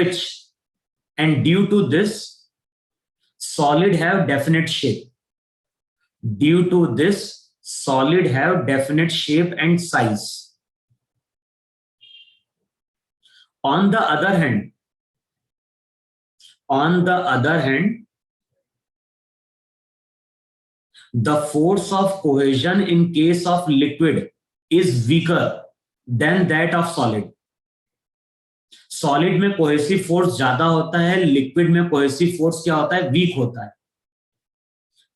this solid have definite shape। Due to this solid have definite shape and size. On the other hand, the force of cohesion in case of liquid is weaker than that of solid. Solid में कोहेसिव फोर्स ज्यादा होता है, लिक्विड में कोहेसिव फोर्स क्या होता है, वीक होता है.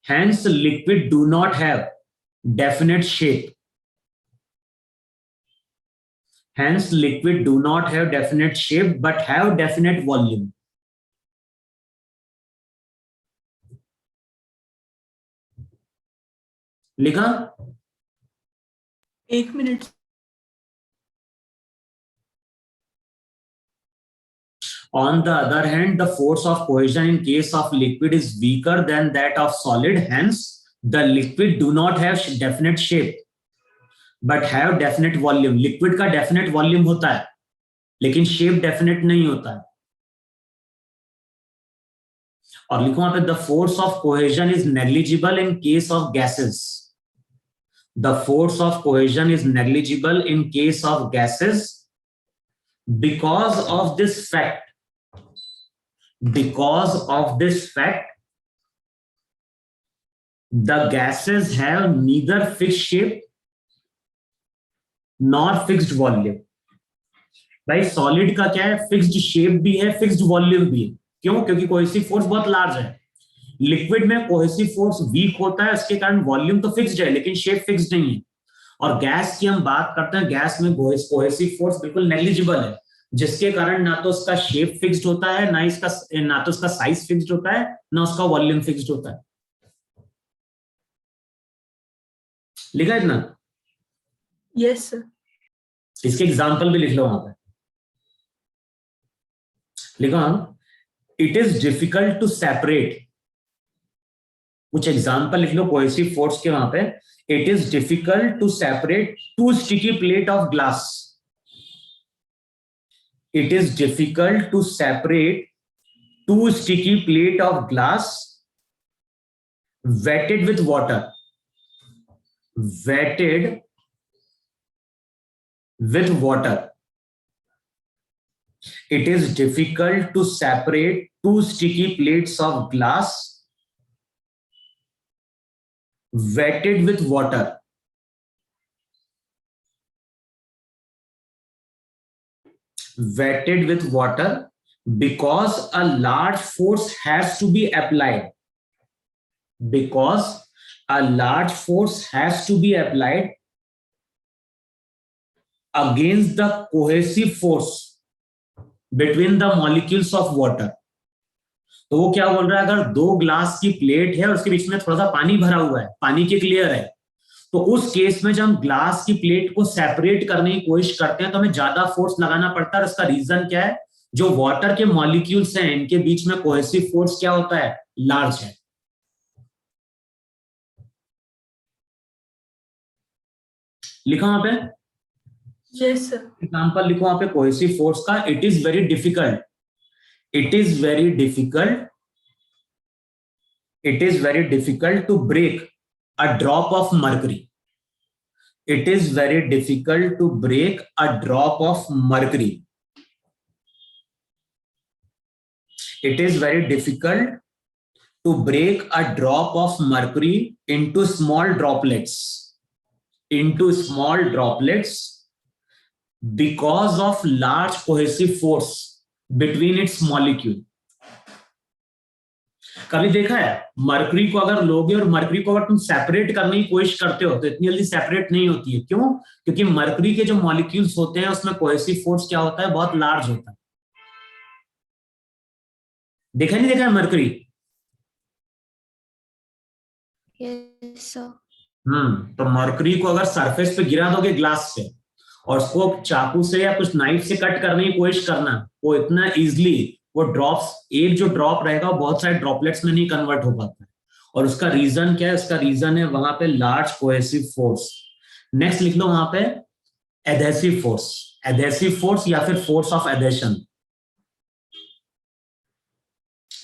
Hence, liquid do not have definite shape. Hence, liquid do not have definite shape but have definite volume. लिखा? 1 minute. On the other hand, the force of cohesion in case of liquid is weaker than that of solid. Hence, the liquid do not have definite shape but have definite volume. Liquid का definite volume होता है, लेकिन shape definite नहीं होता है. और लिखो वहां पे the force of cohesion is negligible in case of gases. The force of cohesion is negligible in case of gases because of this fact. Because of this fact, the gases have neither fixed shape nor fixed volume. भाई सॉलिड का क्या है, फिक्स्ड शेप भी है, फिक्स्ड वॉल्यूम भी है. क्यों? क्योंकि कोहेसिव फोर्स बहुत लार्ज है. लिक्विड में कोहेसिव फोर्स वीक होता है, इसके कारण वॉल्यूम तो फिक्स्ड है लेकिन शेप फिक्स्ड नहीं है. और गैस की हम बात करते हैं, गैस में कोहेसिव फोर्स बिल्कुल नेग्लिजिबल है, जिसके कारण ना तो उसका शेप फिक्स्ड होता है, ना तो उसका साइज फिक्स्ड होता है, ना उसका वॉल्यूम फिक्स्ड होता है. लिखा है इतना? Yes sir. इसके एग्जाम्पल भी लिख लो वहां पे. लिखा, it is difficult to separate. कुछ एग्जाम्पल लिख लो कोहेसिव फोर्स के वहां पे. It is difficult to separate two sticky plate of glass. It is difficult to separate two sticky plate of glass wetted with water. Wetted with water. It is difficult to separate two sticky plates of glass wetted with water. Wetted with water because a large force has to be applied. Because a large force has to be applied against the cohesive force between the molecules of water. तो वो क्या बोल रहा है, अगर 2 ग्लास की प्लेट है और उसके बीच में थोड़ा सा पानी भरा हुआ है, पानी के क्लियर है, तो उस केस में जब हम ग्लास की प्लेट को सेपरेट करने की कोशिश करते हैं तो हमें ज्यादा फोर्स लगाना पड़ता है. उसका रीजन क्या है, जो वाटर के मॉलिक्यूल्स हैं इनके बीच में कोहेसिव फोर्स क्या होता है, लार्ज है. लिखा वहां पे? Yes sir. एग्जांपल लिखो वहां पे कोहेसिव फोर्स का. It is very difficult. It is very difficult. It is very difficult to break a drop of mercury. It is very difficult to break a drop of mercury. It is very difficult to break a drop of mercury into small droplets. Into small droplets because of large cohesive force between its molecule. कभी देखा है मरकरी को अगर लोगे और मरकरी को अगर तुम सेपरेट करने की कोशिश करते हो तो इतनी जल्दी सेपरेट नहीं होती है. क्यों? क्योंकि मरकरी के जो मॉलिक्यूल्स होते हैं उसमें कोहेसिव फोर्स क्या होता है, बहुत लार्ज होता है. देखा नहीं देखा है मरकरी? Yes sir. तो मरकरी को अगर सरफेस पे गिरा दोगे ग्लास पे और उसको चाकू से या कुछ नाइफ से कट करने की कोशिश करना, वो इतना इजिली वो ड्रॉप्स, एक जो ड्रॉप रहेगा वो बहुत सारे ड्रॉपलेट्स में नहीं कन्वर्ट हो पाता है. और उसका रीजन क्या है? उसका रीजन है वहां पे लार्ज कोहेसिव फोर्स. नेक्स्ट लिख लो वहां पे एडहेसिव फोर्स. एडहेसिव फोर्स या फिर फोर्स ऑफ एडहेशन.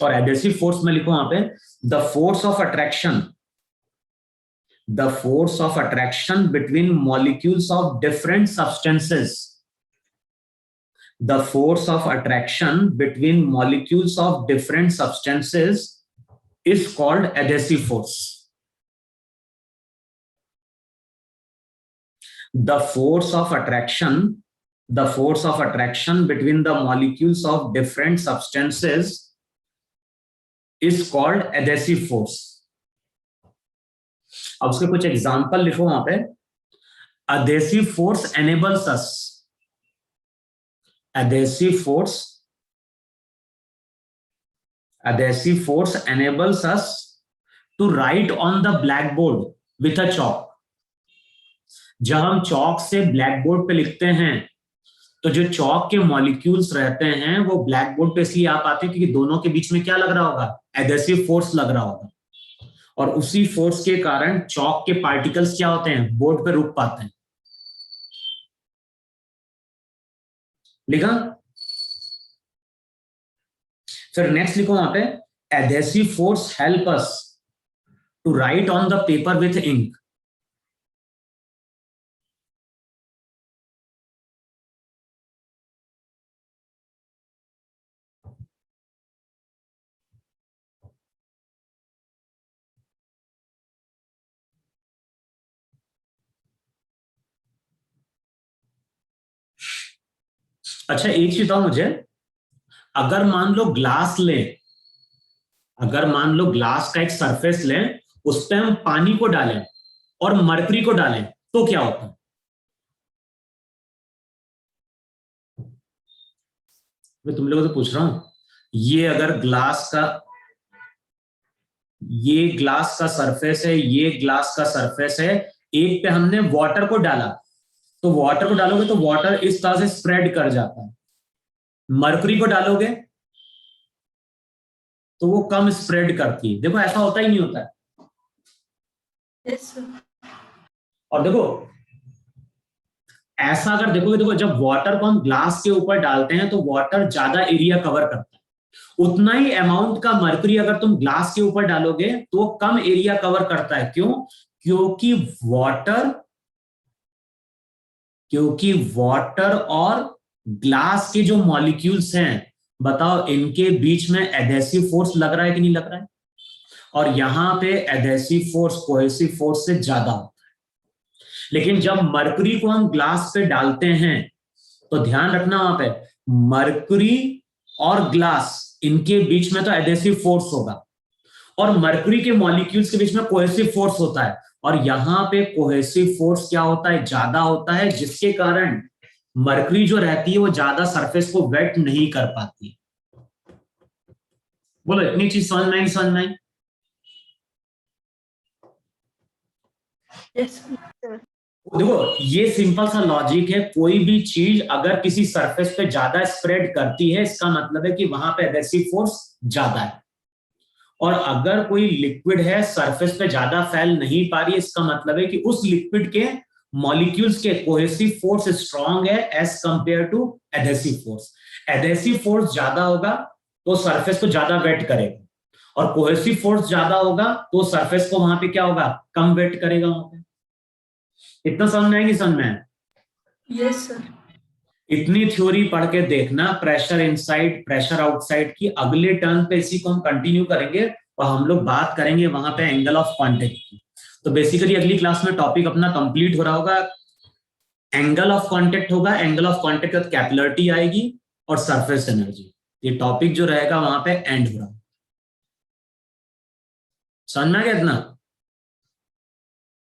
और एडहेसिव फोर्स में लिखो वहां पे the force of attraction the force of attraction between molecules of different substances. The force of attraction between molecules of different substances is called adhesive force. The force of attraction between the molecules of different substances is called adhesive force. अब उसके कुछ एग्जांपल लिखो वहां पे. Adhesive force enables us. Adhesive force enables us to write on the blackboard with a chalk. जब हम चौक से ब्लैकबोर्ड पे लिखते हैं तो जो चौक के मॉलिक्यूल्स रहते हैं वो ब्लैकबोर्ड पे इसलिए आ पाते हैं क्योंकि दोनों के बीच में क्या लग रहा होगा? एडहेसिव फोर्स लग रहा होगा. और उसी फोर्स के कारण चौक के पार्टिकल्स क्या होते हैं? बोर्ड पे रुक पाते हैं. लिखा? फिर नेक्स्ट लिखो वहां पे, adhesive force help us to write on the paper with ink. अच्छा एक चीज बताओ मुझे, अगर मान लो ग्लास का एक सरफेस लें, उस पर हम पानी को डालें और मरकरी को डालें तो क्या होता है? मैं तुम लोगों से पूछ रहा हूं, ये अगर ग्लास का सरफेस है, ये ग्लास का सरफेस है, एक पे हमने वाटर को डाला, तो वाटर को डालोगे तो वाटर इस तरह से स्प्रेड कर जाता है. मरकरी को डालोगे तो वो कम स्प्रेड करती है. देखो ऐसा होता ही नहीं होता है. Yes, sir. और देखो ऐसा अगर देखोगे, देखो जब वाटर को हम ग्लास के ऊपर डालते हैं तो वाटर ज्यादा एरिया कवर करता है. उतना ही अमाउंट का मरकरी अगर तुम ग्लास के ऊपर डालोगे तो कम एरिया कवर करता है. क्यों? क्योंकि वाटर और ग्लास के जो मॉलिक्यूल्स हैं, बताओ इनके बीच में एडहेसिव फोर्स लग रहा है कि नहीं लग रहा है? और यहां पे एडहेसिव फोर्स कोहेसिव फोर्स से ज्यादा होता है. लेकिन जब मरकरी को हम ग्लास पे डालते हैं तो ध्यान रखना, वहां पे मरकरी और ग्लास इनके बीच में तो एडहेसिव फोर्स होगा और मरकरी के मॉलिक्यूल्स के बीच में कोहेसिव फोर्स होता है. और यहां पे कोहेसिव फोर्स क्या होता है? ज्यादा होता है, जिसके कारण मरकरी जो रहती है वो ज्यादा सरफेस को वेट नहीं कर पाती. बोलो इतनी चीज समझ में आई? Yes, sir. देखो ये सिंपल सा लॉजिक है. कोई भी चीज अगर किसी सरफेस पे ज्यादा स्प्रेड करती है, इसका मतलब है कि वहां पे एडहेसिव फोर्स ज्यादा है. और अगर कोई लिक्विड है, सरफेस पे ज्यादा फैल नहीं पा रही है, इसका मतलब है कि उस लिक्विड के मॉलिक्यूल्स के कोहेसिव फोर्स स्ट्रांग है as compare to adhesive force. Adhesive force ज्यादा होगा तो सरफेस को ज्यादा वेट करेगा, और कोहेसिव फोर्स ज्यादा होगा तो सरफेस को वहां पे क्या होगा? कम वेट करेगा वहां पे. इतना समझ में आएगी? समझ में? Yes, sir. इतनी थ्योरी पढ़ के देखना, प्रेशर इनसाइड प्रेशर आउटसाइड की. अगले टर्न पे इसी को हम कंटिन्यू करेंगे और हम लोग बात करेंगे वहां पे एंगल ऑफ कांटेक्ट की. तो बेसिकली अगली क्लास में टॉपिक अपना कंप्लीट हो रहा होगा. एंगल ऑफ कांटेक्ट होगा, एंगल ऑफ कांटेक्ट के बाद कैपिलरिटी आएगी और सरफेस एनर्जी. ये टॉपिक जो रहेगा वहां पे एंड हो रहा है. समझ में आ गया इतना?